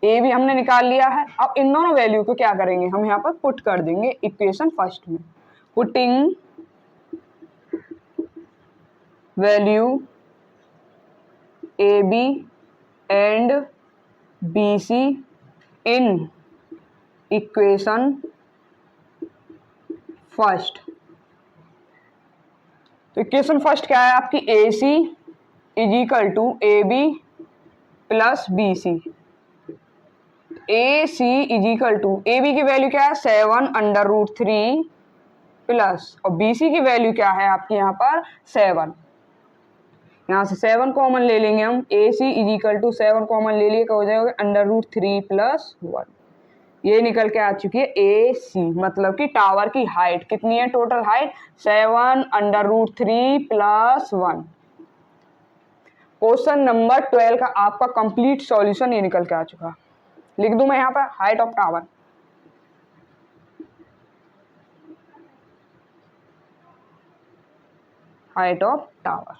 ए भी हमने निकाल लिया है। अब इन दोनों वैल्यू को क्या करेंगे, हम यहाँ पर पुट कर देंगे इक्वेशन फर्स्ट में। Putting value A B and B C in equation first. तो इक्वेशन फर्स्ट क्या है आपकी, A C is equal to A B plus B C. A C is equal to, A B की value क्या है 7 √3 plus, और B C की value क्या है आपके यहाँ पर 7। यहाँ से 7 कॉमन ले लेंगे हम, ए C is equal to 7 common ले लिए, क्या हो जाएगा √3 प्लस 1। ये निकल के आ चुकी है ए सी, मतलब कि टावर की हाइट कितनी है, total height 7 √3 plus 1। Question number 12 का आपका कंप्लीट सॉल्यूशन ये निकल के आ चुका। लिख दूं मैं यहाँ पर height of tower. Height of tower,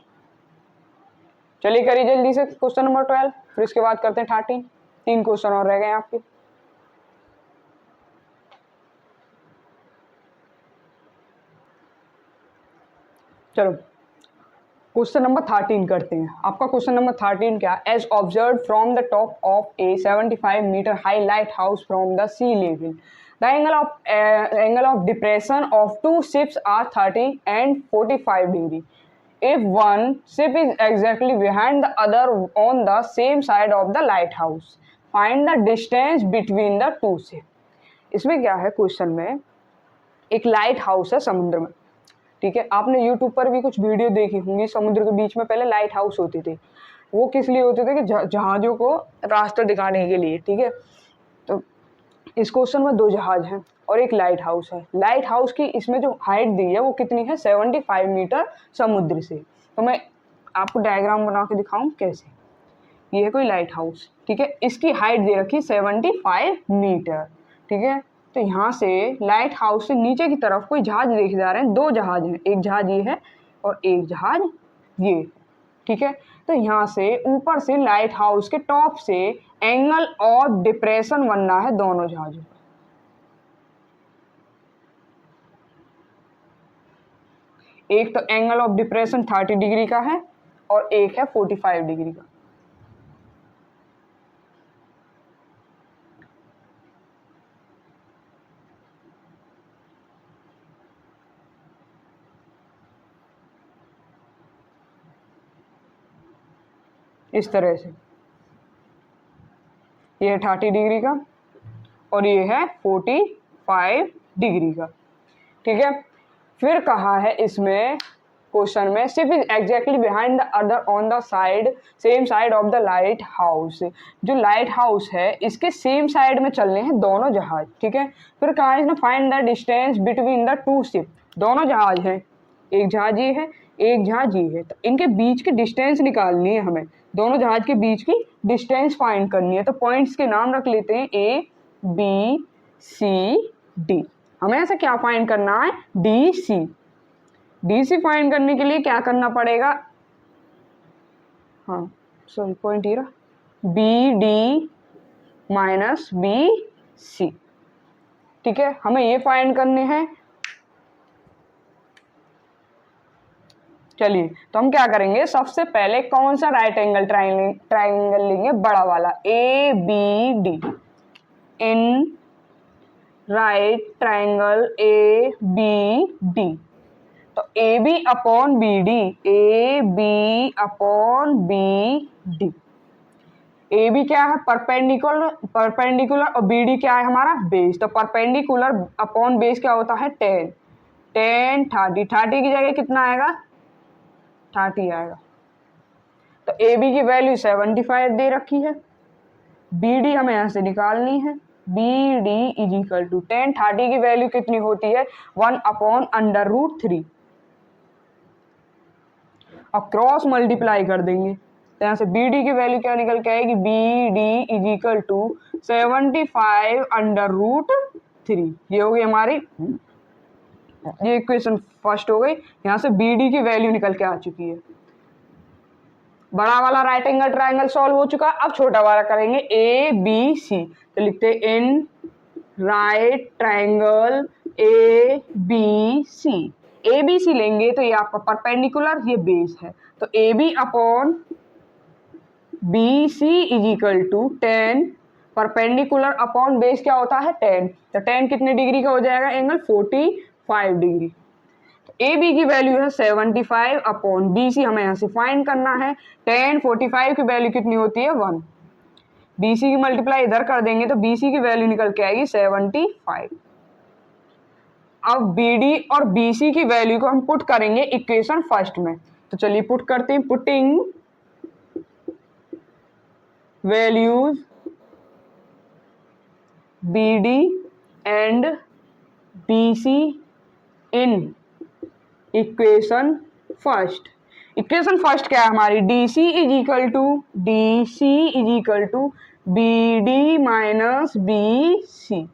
चलिए करिए जल्दी से क्वेश्चन नंबर 12, फिर इसके बाद करते हैं 13। 3 क्वेश्चन और रह गए आपके। चलो क्वेश्चन नंबर 13 करते हैं। आपका क्वेश्चन नंबर 13 क्या, as observe from the top of a 75 metre high lighthouse from the sea level, the angle of depression of 2 ships are 30 and 45 degree. If one ship is exactly behind the other on the same side of the lighthouse, find the distance between the two ships. इसमें क्या है, question में एक light house है समुद्र में, ठीक है। आपने यूट्यूब पर भी कुछ वीडियो देखी होंगी, समुद्र के बीच में पहले लाइट हाउस होते थे। वो किस लिए होते थे कि जहाज़ों को रास्ता दिखाने के लिए, ठीक है। तो इस क्वेश्चन में 2 जहाज हैं और एक लाइट हाउस है। लाइट हाउस की इसमें जो हाइट दी है वो कितनी है, 75 मीटर समुद्र से। तो मैं आपको डायग्राम बना के दिखाऊं कैसे। ये है कोई लाइट हाउस, ठीक है। इसकी हाइट दे रखी 75 मीटर, ठीक है। तो यहाँ से लाइट हाउस से नीचे की तरफ कोई जहाज देखे जा रहे हैं, 2 जहाज हैं, एक जहाज ये है और एक जहाज ये, ठीक है। तो यहाँ से ऊपर से लाइट हाउस के टॉप से एंगल ऑफ डिप्रेशन बनना है दोनों जहाजों का। एक तो एंगल ऑफ डिप्रेशन 30 डिग्री का है और एक है 45 डिग्री का। इस तरह से ये है 30 डिग्री का और ये है 45 डिग्री का, ठीक है। फिर कहा है इसमें क्वेश्चन में, ship is exactly behind the other on the side same side of the light house. जो लाइट हाउस है इसके सेम साइड में चलने हैं दोनों जहाज, ठीक है। फिर कहा है इसने find the distance between the 2 ship. दोनों जहाज हैं, एक जहाज ये है एक जहाज ये है, तो इनके बीच की डिस्टेंस निकालनी है हमें, दोनों जहाज के बीच की डिस्टेंस फाइंड करनी है। तो पॉइंट्स के नाम रख लेते हैं ए बी सी डी। हमें ऐसा क्या फाइंड करना है, D C. D C find करने के लिए क्या करना पड़ेगा, हाँ सॉरी पॉइंट ये रहा, B D minus B C, ठीक है। हमें ये फाइंड करने हैं। चलिए तो हम क्या करेंगे, सबसे पहले कौन सा राइट एंगल ट्राइंगल लेंगे, बड़ा वाला, A B D. In right triangle A B D, तो A B upon B D, A B upon B D. A B क्या है, परपेंडिकुलर, परपेंडिकुलर, और बी डी क्या है हमारा, बेस। तो परपेंडिकुलर अपॉन बेस क्या होता है, 10, 10 30, 30 की जगह कितना आएगा, 30 आएगा। तो ए बी की वैल्यू 75 दे रखी है, बी डी हमें यहाँ से निकालनी है, B D is equal to 10, 30 की वैल्यू कितनी होती है, 1/√3, और क्रॉस मल्टीप्लाई कर देंगे। तो यहाँ से बी डी की वैल्यू क्या निकल के आएगी, B D is equal to 75/√3। ये हो गई हमारी, ये इक्वेशन फर्स्ट हो गई। यहाँ से बी डी की वैल्यू निकल के आ चुकी है। बड़ा वाला राइट एंगल ट्राइंगल सॉल्व हो चुका, अब छोटा वाला करेंगे, ए बी सी। तो लिखते हैं in right triangle A B C. A B C लेंगे तो ये आपका परपेंडिकुलर, ये बेस है, तो A B upon B C is equal to 10, perpendicular upon base क्या होता है 10, तो 10 कितने डिग्री का हो जाएगा एंगल, 45 डिग्री। ए बी की वैल्यू है 75 अपॉन बी सी, हमें यहाँ से फाइंड करना है। 10 45 की वैल्यू कितनी होती है 1, बी सी की मल्टीप्लाई इधर कर देंगे तो बी सी की वैल्यू निकल के आएगी 75। अब बी डी और बी सी की वैल्यू को हम पुट करेंगे इक्वेशन फर्स्ट में, तो चलिए पुट करते हैं। Putting values B D and B C in equation first. Equation first क्या है हमारी, D C is equal to B D minus B C.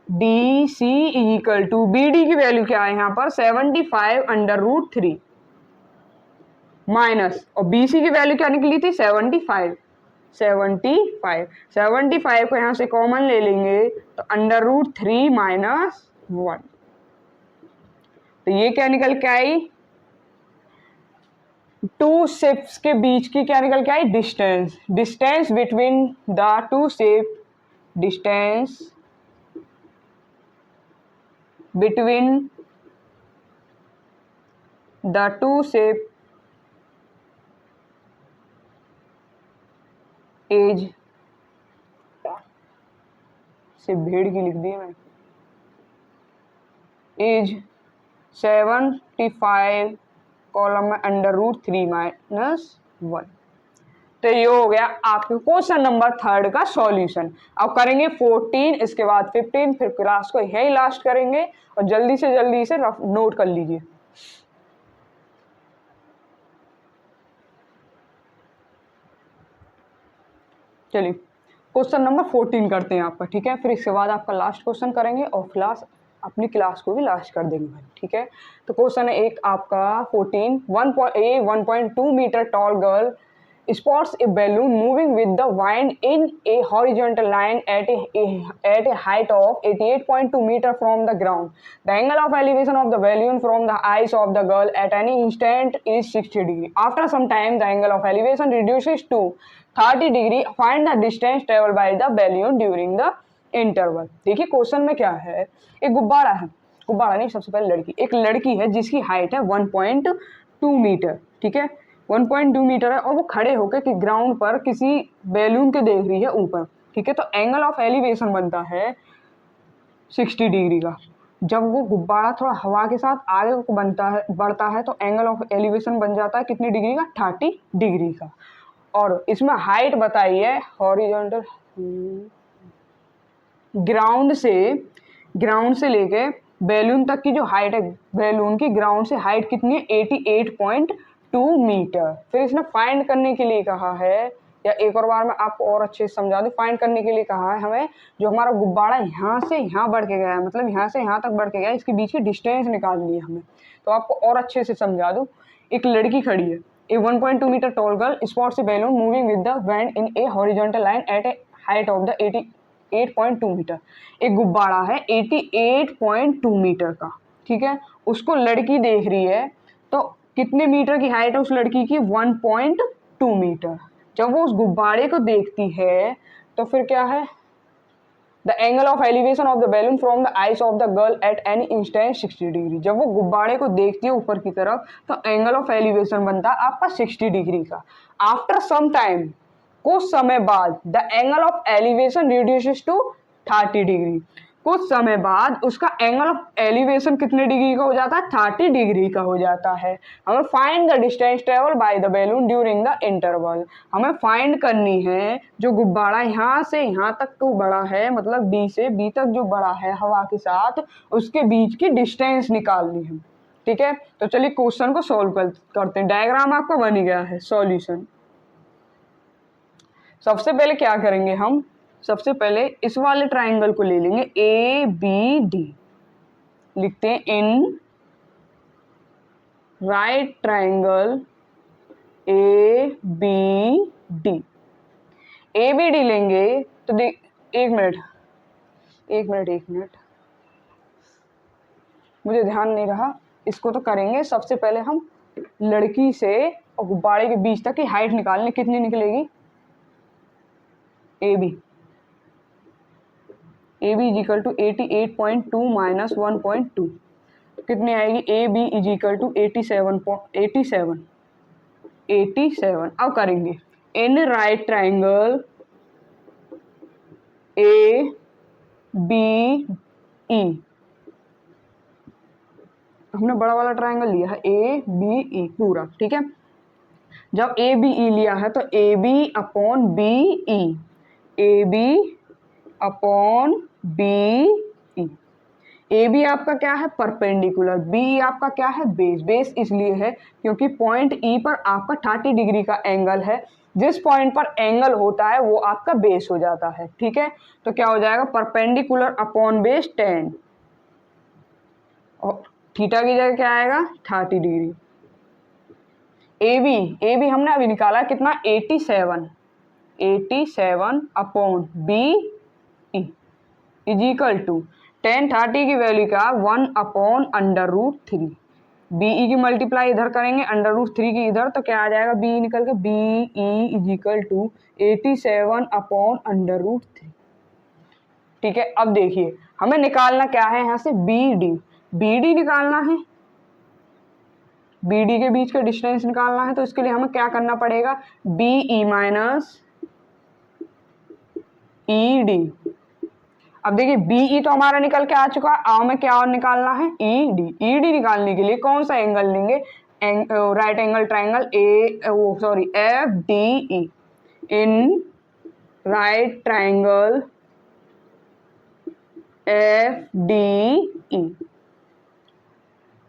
D C is equal to, B D की value क्या है यहाँ पर 75/√3 माइनस, और B C की वैल्यू क्या निकली थी 75 को यहाँ से कॉमन ले लेंगे तो √3 माइनस 1, तो ये क्या निकल के आई, 2 शिप्स के बीच की क्या निकल के आई, distance. Distance between the 2 ship, distance between the 2 ship is सिर्फ भेड़ की लिख दी है मैंने। एज 75 कॉलम में √3 - 1। तो ये हो गया आपके क्वेश्चन नंबर 3 का सॉल्यूशन। अब करेंगे 14, इसके बाद 15, फिर क्लास को यही लास्ट करेंगे और जल्दी से जल्दी इसे नोट कर लीजिए। चलिए क्वेश्चन नंबर 14 करते हैं आपका, ठीक है। फिर इसके बाद आपका लास्ट क्वेश्चन करेंगे और क्लास अपनी क्लास को भी लास्ट कर देंगे भाई, ठीक है। तो क्वेश्चन है एक आपका 14, 1.2 metre tall girl spots a balloon moving with the wind in a horizontal line at a height of 88.2 meter from the ground. The angle of elevation of the balloon from the eyes of the girl at any instant is 60 degree. After some time, the angle of elevation reduces to 30 degree. Find the distance traveled by the balloon during the interval. देखिए question में क्या है, एक गुब्बारा है, गुब्बारा नहीं, सबसे पहले लड़की, एक लड़की है जिसकी हाइट है 1.2 मीटर, ठीक है। 1.2 मीटर है और वो खड़े होकर कि ग्राउंड पर किसी बैलून के देख रही है ऊपर, ठीक है। तो एंगल ऑफ एलिवेशन बनता है 60 डिग्री का। जब वो गुब्बारा थोड़ा हवा के साथ आगे को बढ़ता है तो एंगल ऑफ एलिवेशन बन जाता है कितनी डिग्री का, 30 डिग्री का। और इसमें हाइट बताई है हॉरिजॉन्टल, ग्राउंड से लेके बैलून तक की जो हाइट है, बैलून की ग्राउंड से हाइट कितनी है, 88.2 मीटर। फिर इसने फाइंड करने के लिए कहा है, या एक और बार मैं आपको और अच्छे से समझा दूं, फाइंड करने के लिए कहा है हमें जो हमारा गुब्बारा यहाँ से यहाँ बढ़ के गया है, मतलब यहाँ से यहाँ तक बढ़ के गया है, इसके बीच की डिस्टेंस निकालनी है हमें। तो आपको और अच्छे से समझा दूं, एक लड़की खड़ी है, a 1.2 metre tall girl spots a balloon moving with the wind in a horizontal line at a height of the 88.2 metre. एक गुब्बारा है 88.2 मीटर का, ठीक है। उसको लड़की देख रही है, तो कितने मीटर की हाइट है उस लड़की की, 1.2 मीटर। जब वो उस गुब्बारे को देखती है तो फिर क्या है, the angle of elevation of the balloon from the eyes of the girl at any instant 60 degree. जब वो गुब्बारे को देखती है ऊपर की तरफ तो एंगल ऑफ एलिवेशन बनता है आपका 60 डिग्री का। आफ्टर सम टाइम, कुछ समय बाद, the angle of elevation reduces to 30 degree. कुछ समय बाद उसका एंगल ऑफ एलिवेशन कितने डिग्री का हो जाता है, 30 डिग्री का हो जाता है। हमें find the distance travel by the balloon during the interval. हमें फाइंड करनी है जो गुब्बारा यहाँ से यहाँ तक तो बड़ा है, मतलब बी से बी तक जो बड़ा है हवा के साथ, उसके बीच की डिस्टेंस निकालनी है, ठीक है। तो चलिए क्वेश्चन को सॉल्व करते हैं। डायग्राम आपका बन गया है, सॉल्यूशन। सबसे पहले क्या करेंगे हम, सबसे पहले इस वाले ट्राइंगल को ले लेंगे, ए बी डी लिखते हैं, in right triangle A B D. A B D लेंगे तो देख, एक मिनट मुझे ध्यान नहीं रहा, इसको तो करेंगे। सबसे पहले हम लड़की से और गुब्बारे के बीच तक की हाइट निकालने, कितनी निकलेगी, A B is equal to 88.2 - 1.2 कितनी आएगी, A B is equal to 87। अब करेंगे in right triangle A B E, हमने बड़ा वाला ट्राइंगल लिया है ए बी ई पूरा, ठीक है। जब ए बी ई लिया है तो A B upon B E, A B upon B E. A B आपका क्या है, परपेंडिकुलर, बी आपका क्या है, बेस इसलिए है क्योंकि पॉइंट ई पर आपका 30 डिग्री का एंगल है। जिस पॉइंट पर एंगल होता है वो आपका बेस हो जाता है, ठीक है। तो क्या हो जाएगा, परपेंडिकुलर अपॉन बेस 10, और थीटा की जगह क्या आएगा, 30 डिग्री। ए बी हमने अभी निकाला कितना, 87 upon B E is equal to 10, 30 की वैल्यू का 1/√3। बीई की मल्टीप्लाई इधर करेंगे, √3 की इधर, तो क्या आ जाएगा, बी निकल के बीई इज इक्वल टू 87/√3, ठीक है। अब देखिए हमें निकालना क्या है, यहाँ से बी डी निकालना है, बी डी के बीच का डिस्टेंस निकालना है। तो इसके लिए हमें क्या करना पड़ेगा, B E minus E D. अब देखिए बीई तो हमारा निकल के आ चुका है, आ में क्या और निकालना है, ईडी। ईडी निकालने के लिए कौन सा एंगल लेंगे, right angle triangle F D E. In right triangle F D E,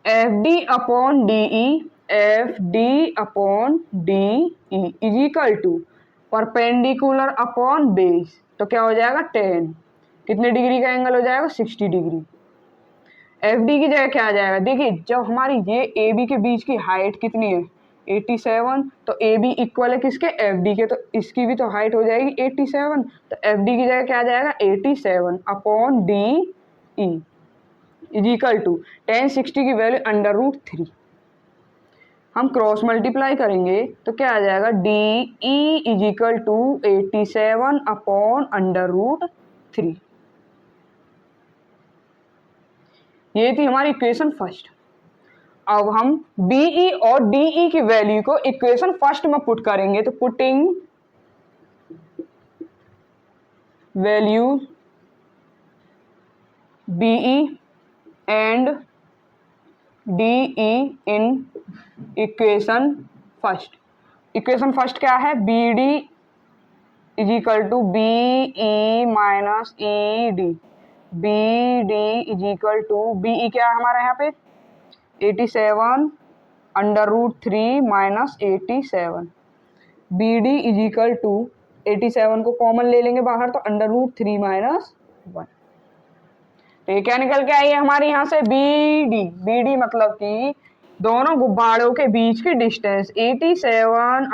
F D upon D E, F D upon D E is equal to perpendicular upon base, तो क्या हो जाएगा 10। कितने डिग्री का एंगल हो जाएगा, 60 degree. F D की जगह क्या आ जाएगा, देखिए जब हमारी ये ए बी के बीच की हाइट कितनी है 87, तो ए बी इक्वल है किसके, एफ डी के, तो इसकी भी तो हाइट हो जाएगी 87, तो एफ डी की जगह क्या आ जाएगा 87 upon D E is equal to 1060 की वैल्यू √3। हम क्रॉस मल्टीप्लाई करेंगे तो क्या आ जाएगा, D E is equal to 87 upon √3। ये थी हमारी इक्वेशन फर्स्ट। अब हम बीई और डीई की वैल्यू को इक्वेशन फर्स्ट में पुट करेंगे, तो putting value B E and D E in equation first. Equation first क्या है, B D is equal to B E minus E D, B D is equal to B E क्या है हमारा यहाँ पे 87 √3 minus 87, B D is equal to 87 को common ले लेंगे बाहर तो √3 माइनस 1। तो ये क्या निकल के आई है हमारे यहाँ से, बी डी मतलब कि दोनों गुब्बारों के बीच की डिस्टेंस 87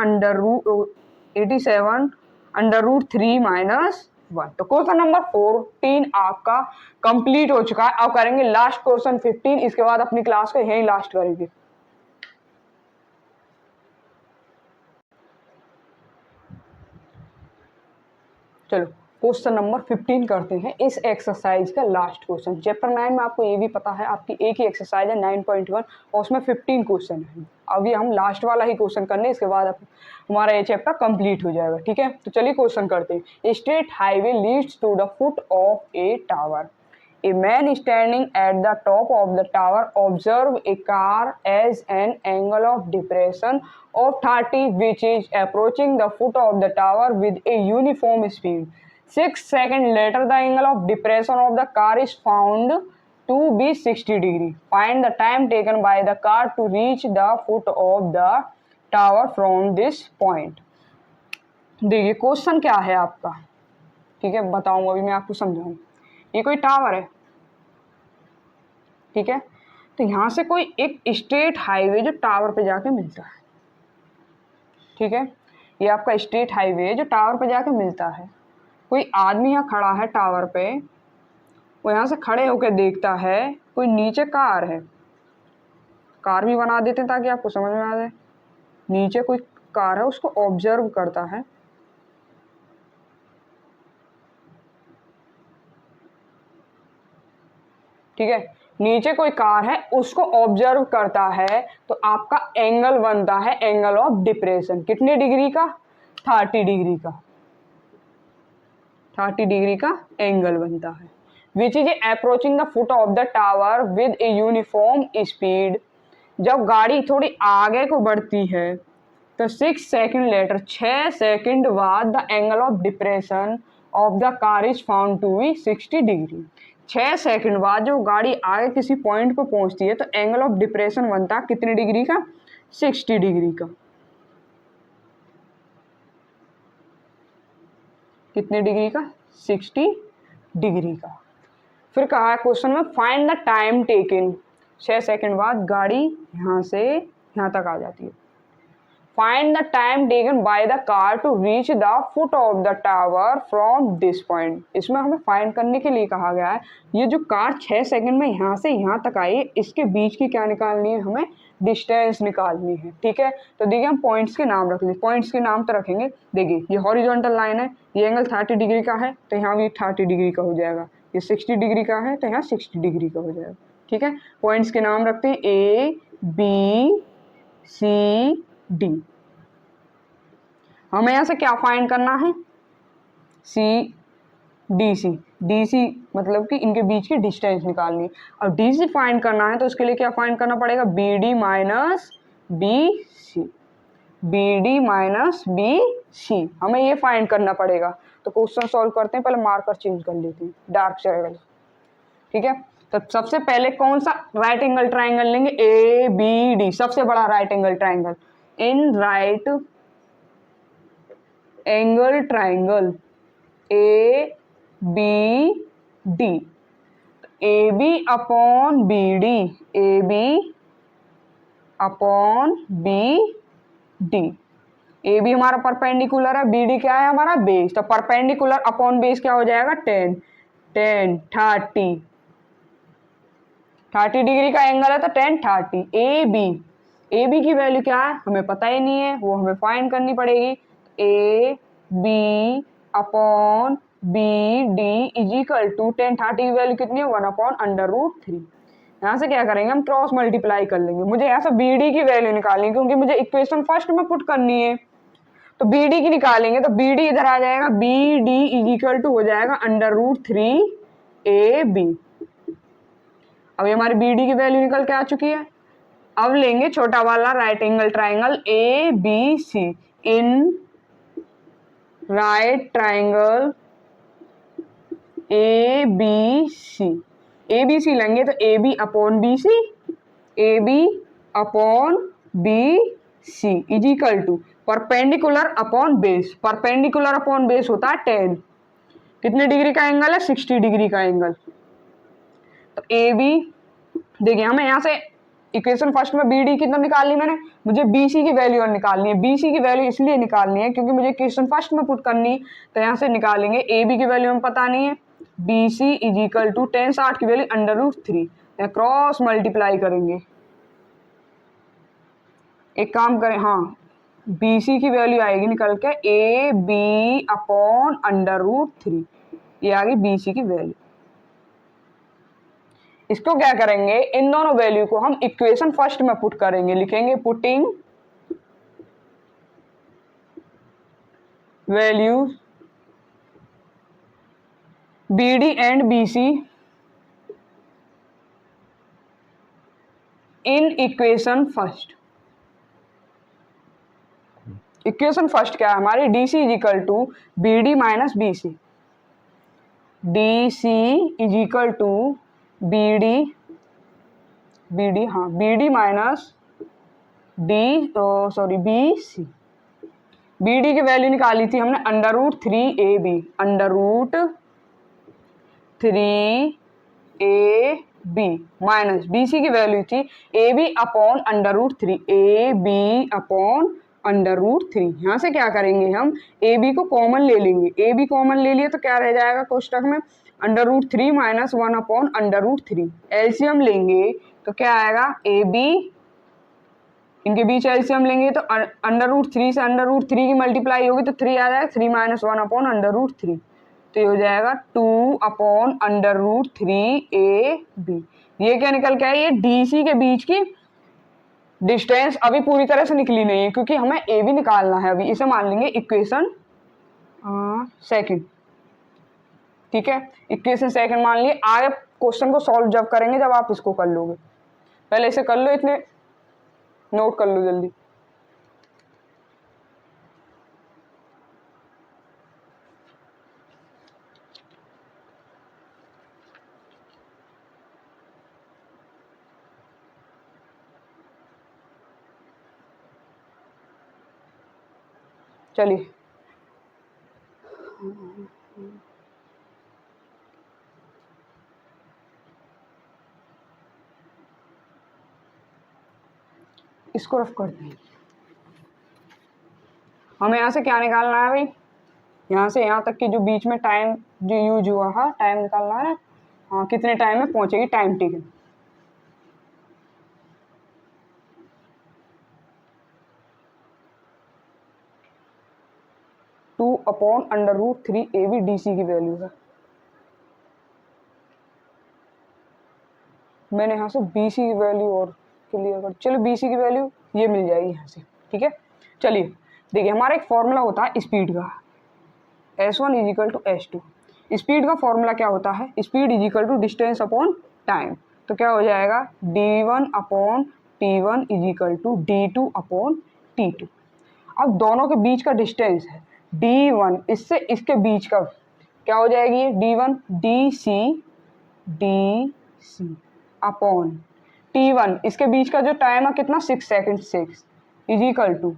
√3 माइनस 1। तो क्वेश्चन नंबर 14 आपका कंप्लीट हो चुका है। अब करेंगे लास्ट क्वेश्चन 15, इसके बाद अपनी क्लास को यही लास्ट करेंगे। चलो क्वेश्चन नंबर 15 करते हैं, इस एक्सरसाइज का लास्ट क्वेश्चन। चैप्टर 9 में आपको ये भी पता है आपकी एक ही एक्सरसाइज है 9.1 और उसमें 15 क्वेश्चन है। अभी हम लास्ट वाला ही क्वेश्चन करने, इसके बाद हमारा ये चैप्टर कंप्लीट हो जाएगा, ठीक है। तो चलिए क्वेश्चन करते हैं। A straight highway leads to the foot of a tower. A man standing at the top of the tower observe a car as an angle of depression of 30 which is approaching the foot of the tower with a uniform speed. 6 seconds later the angle of depression of the car is found to be 60 degree. Find the time taken by the car to reach the foot of the tower from this point. देखिए question क्या है आपका, ठीक है बताऊंगा अभी मैं आपको समझाऊँ। ये कोई टावर है, ठीक है, तो यहाँ से कोई एक स्ट्रेट हाईवे जो टावर पे जाके मिलता है, ठीक है, ये आपका स्ट्रेट हाईवे जो टावर पे जाके मिलता है। कोई आदमी यहाँ खड़ा है टावर पे, वो यहाँ से खड़े होकर देखता है कोई नीचे कार है, कार भी बना देते हैं ताकि आपको समझ में आ जाए। नीचे कोई कार है उसको ऑब्जर्व करता है, ठीक है, नीचे कोई कार है उसको ऑब्जर्व करता है, तो आपका एंगल बनता है एंगल ऑफ डिप्रेशन कितने डिग्री का, 30 डिग्री का, 30 डिग्री का एंगल बनता है। Which is approaching the foot of the tower with a uniform speed. जब गाड़ी थोड़ी आगे को बढ़ती है तो 6 सेकंड लेटर, 6 सेकंड बाद the angle of depression of the car is found to be 60 degree. 6 second बाद जो गाड़ी आगे किसी पॉइंट पर पहुंचती है तो एंगल ऑफ डिप्रेशन बनता है कितने डिग्री का, 60 डिग्री का। कितने डिग्री का, 60 डिग्री का। फिर कहा है क्वेश्चन में find the time taken. 6 second बाद गाड़ी यहाँ से यहाँ तक आ जाती है। Find the time taken by the car to reach the foot of the tower from this point. इसमें हमें फाइंड करने के लिए कहा गया है ये जो कार 6 सेकंड में यहाँ से यहाँ तक आई है इसके बीच की क्या निकालनी है, हमें डिस्टेंस निकालनी है, ठीक है। तो देखिए हम पॉइंट्स के नाम रख लें, पॉइंट्स के नाम तो रखेंगे। देखिए ये हॉरिजॉन्टल लाइन है, ये एंगल 30 डिग्री का है तो यहाँ भी 30 डिग्री का हो जाएगा, ये 60 डिग्री का है तो यहाँ 60 डिग्री का हो जाएगा, ठीक है। पॉइंट्स के नाम रखते हैं ए बी सी डी। हमें यहाँ से क्या फाइंड करना है, सी डी सी। डी सी मतलब कि इनके बीच की डिस्टेंस निकालनी है। अब डी सी फाइंड करना है तो उसके लिए क्या फाइंड करना पड़ेगा, B D minus B C. B D minus B C हमें ये फाइंड करना पड़ेगा। तो क्वेश्चन सॉल्व करते हैं, पहले मार्कर चेंज कर लेते हैं, डार्क चलेगा, ठीक है। तो सबसे पहले कौन सा राइट एंगल ट्राइंगल लेंगे, ए बी डी, सबसे बड़ा right angle triangle. In right angle triangle A B D, A B upon B D, A B upon B D. A B हमारा परपेंडिकुलर है, बी डी क्या है हमारा base, तो perpendicular upon base क्या हो जाएगा 10, 10 30 डिग्री का एंगल है तो 10 30। ए बी की वैल्यू क्या है हमें पता ही नहीं है, वो हमें फाइंड करनी पड़ेगी। A B upon B D is equal to 10 30 की वैल्यू कितनी है 1/√3। यहाँ से क्या करेंगे हम क्रॉस मल्टीप्लाई कर लेंगे। मुझे यहाँ से बी डी की वैल्यू निकालनी है क्योंकि मुझे इक्वेशन फर्स्ट में पुट करनी है, तो बी डी की निकालेंगे तो बी डी इधर आ जाएगा, B D is equal to हो जाएगा √3 ए बी। अब ये हमारी बी डी की वैल्यू निकल के आ चुकी है। अब लेंगे छोटा वाला right angle triangle A B C. In right triangle A B C, A B C लेंगे तो A B upon B C, A B upon B C is equal to perpendicular upon base. Perpendicular upon base होता है 10, कितने degree का angle है 60 degree का angle. तो A B, देखिए हमें यहाँ से इक्वेशन फर्स्ट में बी डी कितना निकालनी मैंने, मुझे बी सी की वैल्यू निकालनी है। बी सी की वैल्यू इसलिए निकालनी है क्योंकि मुझे इक्वेशन फर्स्ट में पुट करनी, तो यहाँ से निकालेंगे। ए बी की वैल्यू हमें पता नहीं है, B C is equal to 10 60 की वैल्यू √3, क्रॉस मल्टीप्लाई करेंगे। एक काम करें, हाँ बी सी की वैल्यू आएगी निकल के ए बी अपॉन √3, ये आ गई बी सी की वैल्यू। इसको क्या करेंगे, इन दोनों वैल्यू को हम इक्वेशन फर्स्ट में पुट करेंगे, लिखेंगे putting value B D and B C in equation first. Equation first क्या है हमारी, D C is equal to B D minus B C, D C is equal to B D हाँ B D minus D sorry B C. B D की value निकाली थी हमने √3 A B, √3 A B minus B C की value थी A B upon √3, A B upon √3। यहाँ से क्या करेंगे हम ए बी को कॉमन ले लेंगे, ए बी कॉमन ले लिए तो क्या रह जाएगा कोष्टक में √3 माइनस 1/√3। एलसीएम लेंगे तो क्या आएगा, ए बी इनके बीच एलसीएम लेंगे तो √3 से √3 की मल्टीप्लाई होगी तो 3 आ जाएगा, 3 माइनस 1/√3, तो ये हो जाएगा 2/√3 ए बी। ये क्या निकल के आया, ये डी सी के बीच की डिस्टेंस अभी पूरी तरह से निकली नहीं है क्योंकि हमें ए बी निकालना है अभी। इसे मान लेंगे इक्वेशन सेकंड, ठीक है, इक्वेशन सेकंड मान लिए। आगे क्वेश्चन को सॉल्व जब करेंगे जब आप इसको कर लोगे, पहले इसे कर लो, इतने नोट कर लो जल्दी। चलिए इसको रफ करते हैं। हमें यहाँ से क्या निकालना है भाई, यहाँ से यहाँ तक की जो बीच में टाइम जो यूज हुआ है टाइम निकालना है। हाँ कितने टाइम में पहुंचेगी, time taken. √3 A B D C की वैल्यू है। मैंने यहाँ से बी सी की वैल्यू और क्लियर कर, चलो बी सी की वैल्यू ये मिल जाएगी यहाँ से, ठीक है। चलिए देखिए हमारा एक फॉर्मूला होता है स्पीड का, S1 is equal to S2। Speed का फॉर्मूला क्या होता है, speed is equal to distance upon time. तो क्या हो जाएगा, d1 upon t1 is equal to d2 upon t2। अब दोनों के बीच का डिस्टेंस है d1, इससे इसके बीच का क्या हो जाएगी ये d1 dc अपॉन t1, इसके बीच का जो टाइम है कितना 6 second 6 is equal to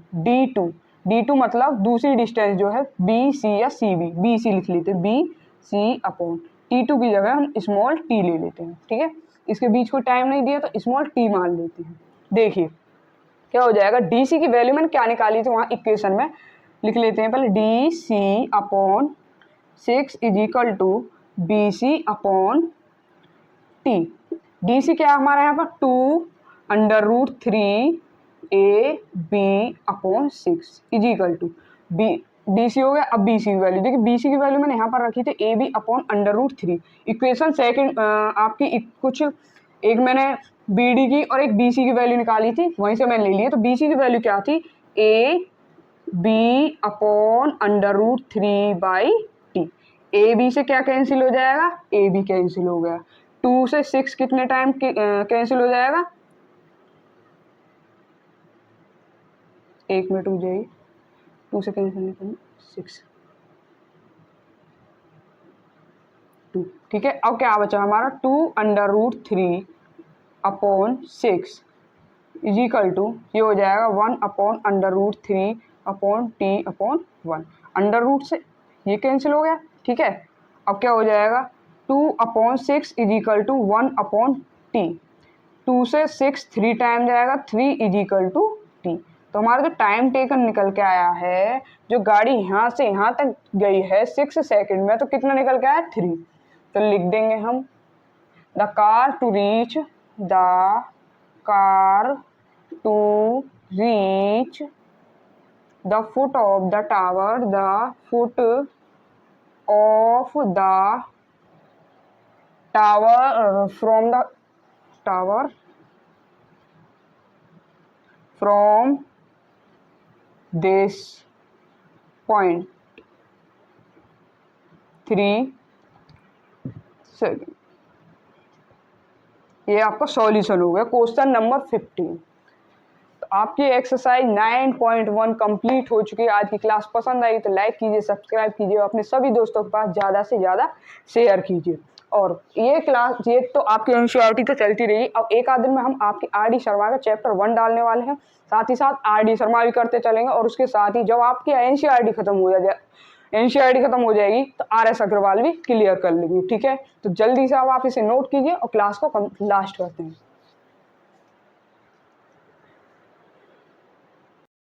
d2 मतलब दूसरी डिस्टेंस जो है bc या cb, bc लिख लेते हैं bc अपॉन t2 की जगह हम स्मॉल t ले लेते हैं। ठीक है, इसके बीच को टाइम नहीं दिया तो स्मॉल t मान लेते हैं। देखिए क्या हो जाएगा, dc की वैल्यू मैंने क्या निकाली थी वहाँ इक्वेशन में लिख लेते हैं पहले, dc upon 6 is equal to bc upon t। dc क्या है हमारे यहाँ पर 2√3 ab upon 6 is equal to dc हो गया। अब bc की वैल्यू देखिए, bc की वैल्यू मैंने यहाँ पर रखी थी ab अपॉन √3। इक्वेशन सेकंड आपकी कुछ एक मैंने bd की और एक bc की वैल्यू निकाली थी, वहीं से मैंने ले लिया। तो bc की वैल्यू क्या थी, ab upon √3 by t। ab से क्या कैंसिल हो जाएगा, ab कैंसिल हो गया। 2 से 6 कितने टाइम कैंसिल हो जाएगा, 1 मिनट हो जाएगी, 2 से कैंसिल नहीं करना 6 2। ठीक है, अब क्या बचा हमारा 2√3 अपॉन 6 इज इक्वल टू ये हो जाएगा 1 upon √3 upon t upon 1। Under root से ये कैंसिल हो गया। ठीक है, अब क्या हो जाएगा 2/6 is equal to 1 upon t। 2 से 6 3 टाइम जाएगा, 3 इज इक्वल टू t। तो हमारा जो टाइम टेकन निकल के आया है, जो गाड़ी यहाँ से यहाँ तक गई है 6 सेकेंड में, तो कितना निकल के आया 3। तो लिख देंगे हम the car to reach the foot of the tower, the foot of the tower from the tower from this point 3 second. ये आपका सॉल्यूशन हो गया क्वेश्चन नंबर 15। तो आपकी एक्सरसाइज 9.1 कंप्लीट हो चुकी है। आज की क्लास पसंद आई तो लाइक कीजिए, सब्सक्राइब कीजिए, अपने सभी दोस्तों के पास ज़्यादा से ज़्यादा शेयर कीजिए। और ये क्लास ये तो आपकी एनसीईआरटी तो चलती रही। अब एक आध दिन में हम आपकी आर.डी. शर्मा का चैप्टर 1 डालने वाले हैं, साथ ही साथ आर.डी. शर्मा भी करते चलेंगे। और उसके साथ ही जब आपकी एनसीईआरटी खत्म हो जाएगी तो आर.एस. अग्रवाल भी क्लियर कर लेंगे। ठीक है, तो जल्दी से अब आप इसे नोट कीजिए और क्लास को लास्ट करते हैं।